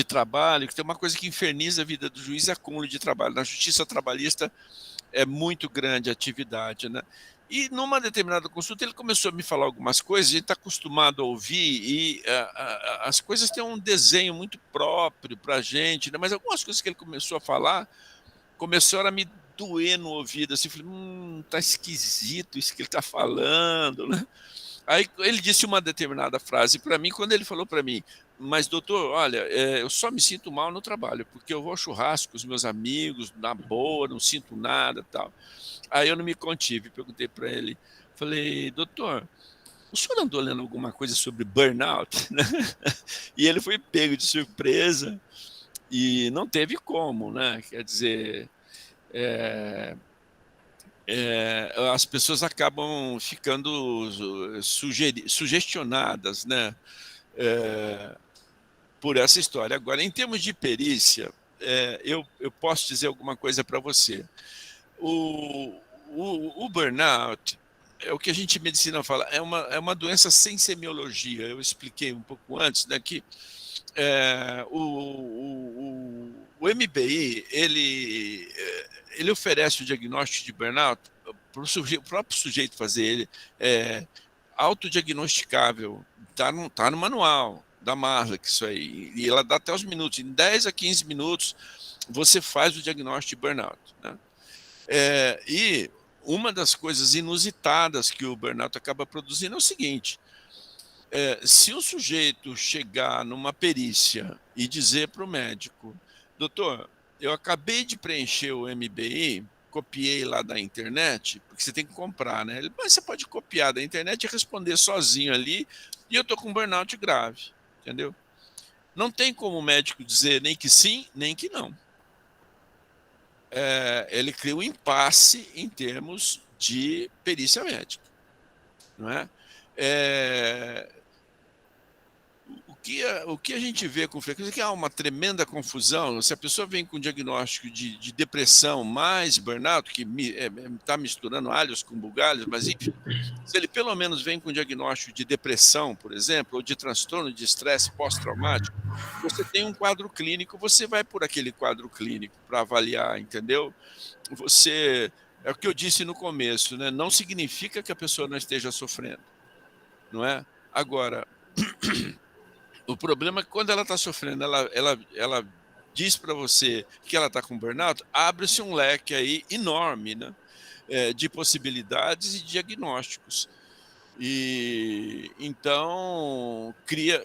trabalho, que tem uma coisa que inferniza a vida do juiz, é acúmulo de trabalho. Na justiça trabalhista é muito grande a atividade, né? E numa determinada consulta ele começou a me falar algumas coisas, a gente está acostumado a ouvir, e as coisas têm um desenho muito próprio para a gente, né? Mas algumas coisas que ele começou a falar começaram a me doer no ouvido, assim, falei, tá esquisito isso que ele está falando, né? Aí ele disse uma determinada frase para mim, quando ele falou para mim, mas doutor, olha, eu só me sinto mal no trabalho, porque eu vou ao churrasco com os meus amigos, na boa, não sinto nada, tal. Aí eu não me contive, perguntei para ele, falei, doutor, o senhor andou lendo alguma coisa sobre burnout? E ele foi pego de surpresa e não teve como, né? Quer dizer, as pessoas acabam ficando sugestionadas, né? Por essa história. Agora, em termos de perícia, eu posso dizer alguma coisa para você. O burnout, é o que a gente em medicina fala, é uma doença sem semiologia. Eu expliquei um pouco antes, né, que o MBI, ele oferece o diagnóstico de burnout para o próprio sujeito fazer ele, autodiagnosticável, tá no manual da Maslach, isso aí, e ela dá até os minutos, em 10 a 15 minutos você faz o diagnóstico de burnout, né? E uma das coisas inusitadas que o burnout acaba produzindo é o seguinte, se o sujeito chegar numa perícia e dizer para o médico, doutor, eu acabei de preencher o MBI, copiei lá da internet, porque você tem que comprar, né? Mas você pode copiar da internet e responder sozinho ali, e eu estou com burnout grave, entendeu? Não tem como o médico dizer nem que sim, nem que não. Ele cria um impasse em termos de perícia médica, não é? O que a gente vê com frequência é que há uma tremenda confusão. Se a pessoa vem com diagnóstico de depressão mais burnout, que está misturando alhos com bugalhos, mas enfim, se ele pelo menos vem com diagnóstico de depressão, por exemplo, ou de transtorno de estresse pós-traumático, você tem um quadro clínico, você vai por aquele quadro clínico para avaliar, entendeu? É o que eu disse no começo, né? Não significa que a pessoa não esteja sofrendo, não é? Agora, o problema é que quando ela está sofrendo, ela diz para você que ela está com burnout, abre-se um leque aí enorme, né, de possibilidades e diagnósticos. E então,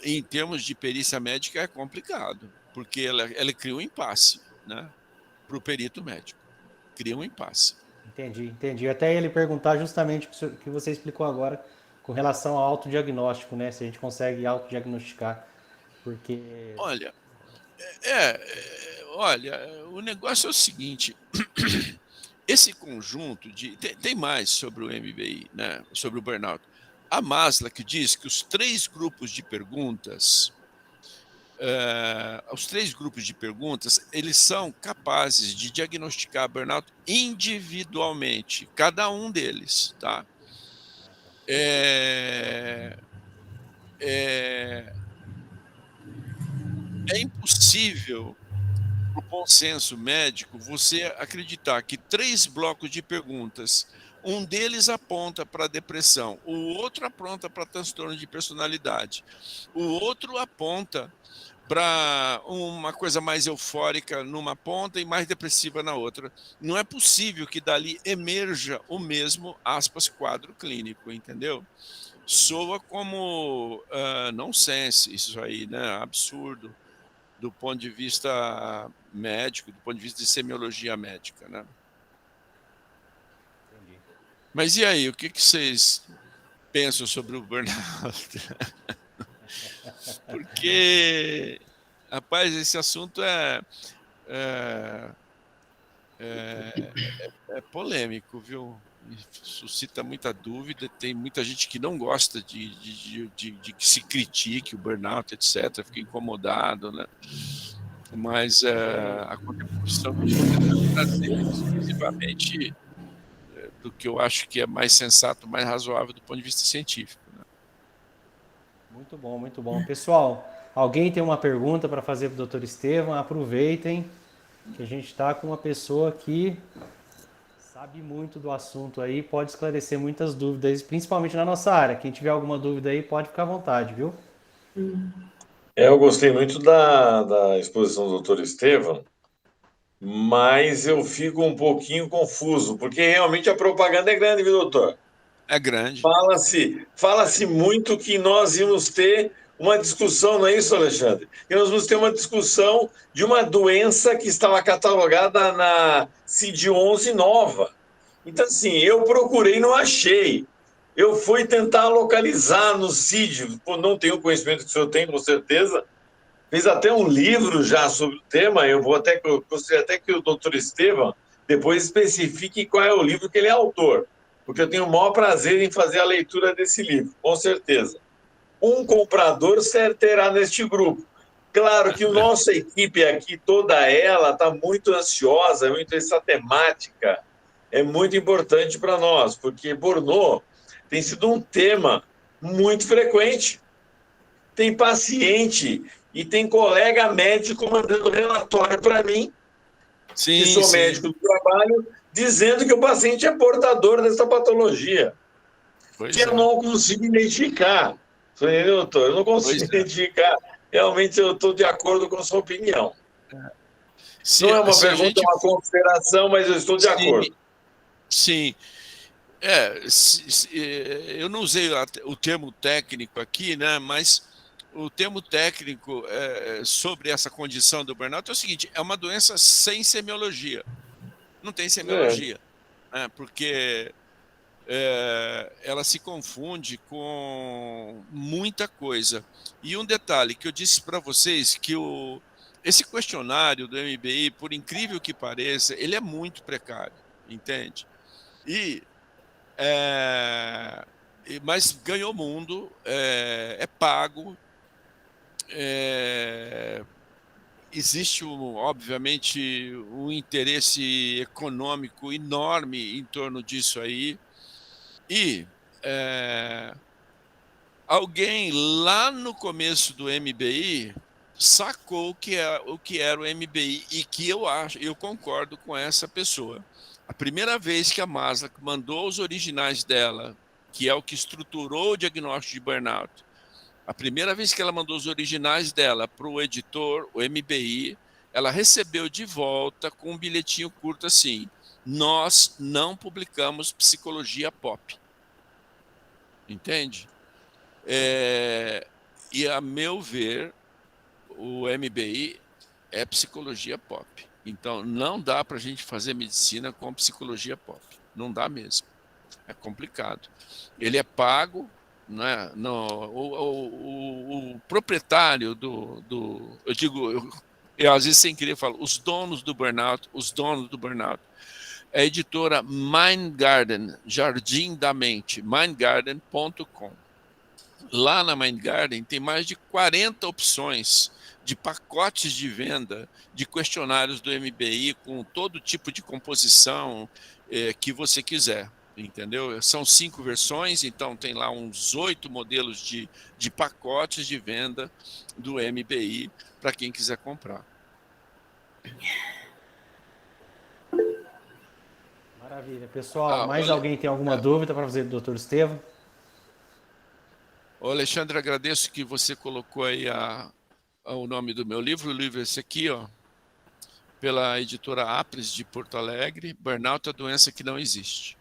em termos de perícia médica, é complicado, porque ela cria um impasse, né, para o perito médico. Cria um impasse. Entendi. Até ele perguntar justamente o que você explicou agora com relação ao autodiagnóstico, né? Se a gente consegue autodiagnosticar, porque... Olha, o negócio é o seguinte, esse conjunto tem mais sobre o MBI, né, sobre o burnout. A Maslach diz que os três grupos de perguntas, eles são capazes de diagnosticar burnout individualmente, cada um deles, tá? É impossível, para o bom senso médico, você acreditar que 3 blocos de perguntas Um deles aponta para depressão, o outro aponta para transtorno de personalidade, o outro aponta para uma coisa mais eufórica numa ponta e mais depressiva na outra. Não é possível que dali emerja o mesmo, aspas, quadro clínico, entendeu? Soa como nonsense isso aí, né? Absurdo do ponto de vista médico, do ponto de vista de semiologia médica, né? Entendi. Mas e aí, o que vocês pensam sobre o burnout? Porque, rapaz, esse assunto é polêmico, viu? Suscita muita dúvida, tem muita gente que não gosta de que se critique o burnout, etc., fica incomodado, né? Mas a contribuição que eu estou tentando trazer é exclusivamente do que eu acho que é mais sensato, mais razoável do ponto de vista científico. Né? Muito bom, muito bom. Pessoal, alguém tem uma pergunta para fazer para o Dr. Estevam? Aproveitem que a gente está com uma pessoa que sabe muito do assunto aí, pode esclarecer muitas dúvidas, principalmente na nossa área. Quem tiver alguma dúvida aí, pode ficar à vontade, viu? Eu gostei muito da exposição do Dr. Estevam, mas eu fico um pouquinho confuso, porque realmente a propaganda é grande, viu, doutor? É grande. Fala-se muito que nós íamos ter uma discussão, não é isso, Alexandre? Que nós vamos ter uma discussão de uma doença que estava catalogada na CID-11 nova. Então, assim, eu procurei e não achei. Eu fui tentar localizar no CID, pô, não tenho o conhecimento que o senhor tem, com certeza. Fez até um livro já sobre o tema. Eu gostaria até que o doutor Estevam depois especifique qual é o livro que ele é autor, porque eu tenho o maior prazer em fazer a leitura desse livro, com certeza. Um comprador terá neste grupo. Claro que a nossa equipe aqui, toda ela, está muito ansiosa, muito essa temática é muito importante para nós, porque burnout tem sido um tema muito frequente. Tem paciente e tem colega médico mandando relatório para mim, que Sim, sou sim. médico do trabalho, dizendo que o paciente é portador dessa patologia, Pois que eu é. não consigo identificar. Você entendeu, doutor? Eu não consigo Pois é. identificar. Realmente eu estou de acordo com a sua opinião. Não é uma Se a pergunta, gente... é uma consideração, mas eu estou de Sim, acordo. sim. Eu não usei o termo técnico aqui, né? Mas o termo técnico sobre essa condição do burnout é o seguinte: é uma doença sem semiologia. Não tem semiologia, né? Porque ela se confunde com muita coisa. E um detalhe que eu disse para vocês, que esse questionário do MBI, por incrível que pareça, ele é muito precário, entende? Mas ganhou mundo, é pago, existe, obviamente, um interesse econômico enorme em torno disso aí, e alguém lá no começo do MBI sacou o que era o MBI, e que eu concordo com essa pessoa. A primeira vez que a Maslach mandou os originais dela, que é o que estruturou o diagnóstico de burnout, a primeira vez que ela mandou os originais dela para o editor, o MBI, ela recebeu de volta com um bilhetinho curto assim: nós não publicamos psicologia pop. Entende? E, a meu ver, o MBI é psicologia pop. Então, não dá para a gente fazer medicina com psicologia pop. Não dá mesmo. É complicado. Ele é pago, né? O proprietário eu digo, eu às vezes sem querer falo, os donos do burnout, é a editora Mind Garden, Jardim da Mente, mindgarden.com. Lá na Mind Garden tem mais de 40 opções de pacotes de venda de questionários do MBI com todo tipo de composição que você quiser, entendeu? São 5 versões, então tem lá uns 8 modelos de pacotes de venda do MBI para quem quiser comprar. Maravilha. Pessoal, mais alguém tem alguma dúvida para fazer do Dr. Estevam? Ô, Alexandre, agradeço que você colocou aí o nome do meu livro. O livro é esse aqui, ó, pela editora Apres de Porto Alegre, Burnout, a doença que não existe.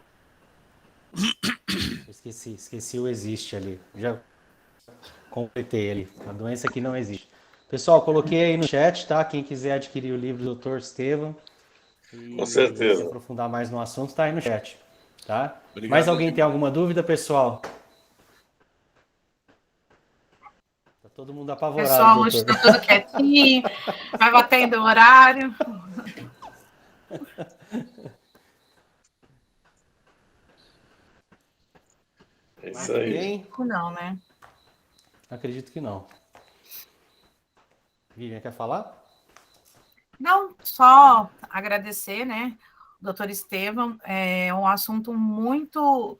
Esqueci o existe ali. Já completei ali. A doença que não existe. Pessoal, coloquei aí no chat, tá? Quem quiser adquirir o livro do Dr. Estevam e Com certeza. se aprofundar mais no assunto, tá aí no chat, tá? Obrigado, Mais alguém tem alguma dúvida, pessoal? Tá todo mundo apavorado, Pessoal, doutor. hoje está tudo quietinho, vai batendo o horário. É isso aí. Ninguém? Não, né? Acredito que não. Vivian, quer falar? Não, só agradecer, né? Doutor Estevam, é um assunto muito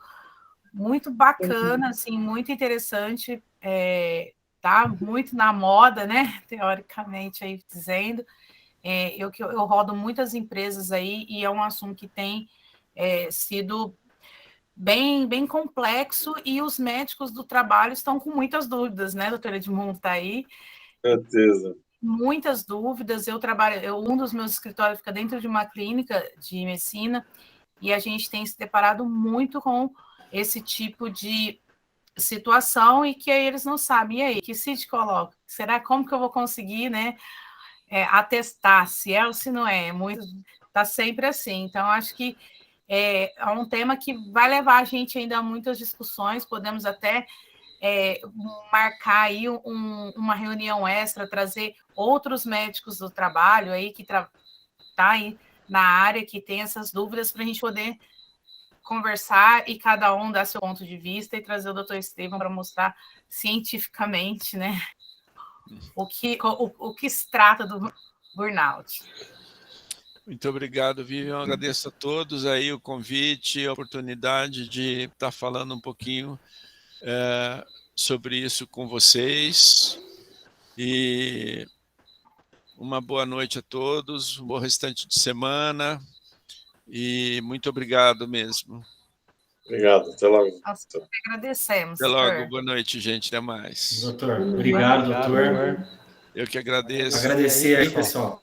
bacana, assim, muito interessante, tá muito na moda, né? Teoricamente aí dizendo, eu rodo muitas empresas aí e é um assunto que tem sido bem complexo e os médicos do trabalho estão com muitas dúvidas, né, doutora Edmundo está aí? Com certeza. Muitas dúvidas. Um dos meus escritórios fica dentro de uma clínica de medicina e a gente tem se deparado muito com esse tipo de situação e que aí eles não sabem. E aí, que CID coloca? Será como que eu vou conseguir, né, atestar se é ou se não é? Está sempre assim. Então, acho que é um tema que vai levar a gente ainda a muitas discussões. Podemos até marcar aí uma reunião extra, trazer outros médicos do trabalho aí que tá aí na área, que tem essas dúvidas, para a gente poder conversar e cada um dar seu ponto de vista e trazer o doutor Estevam para mostrar cientificamente, né, o que se trata do burnout. Muito obrigado, Vivian. Agradeço a todos aí o convite, a oportunidade de estar falando um pouquinho sobre isso com vocês. E uma boa noite a todos, um bom restante de semana e muito obrigado mesmo. Obrigado, até logo. Nós agradecemos. Até logo, doutor. boa noite, gente, até mais. Doutor, obrigado, doutor. Eu que agradeço. Agradecer aí, pessoal.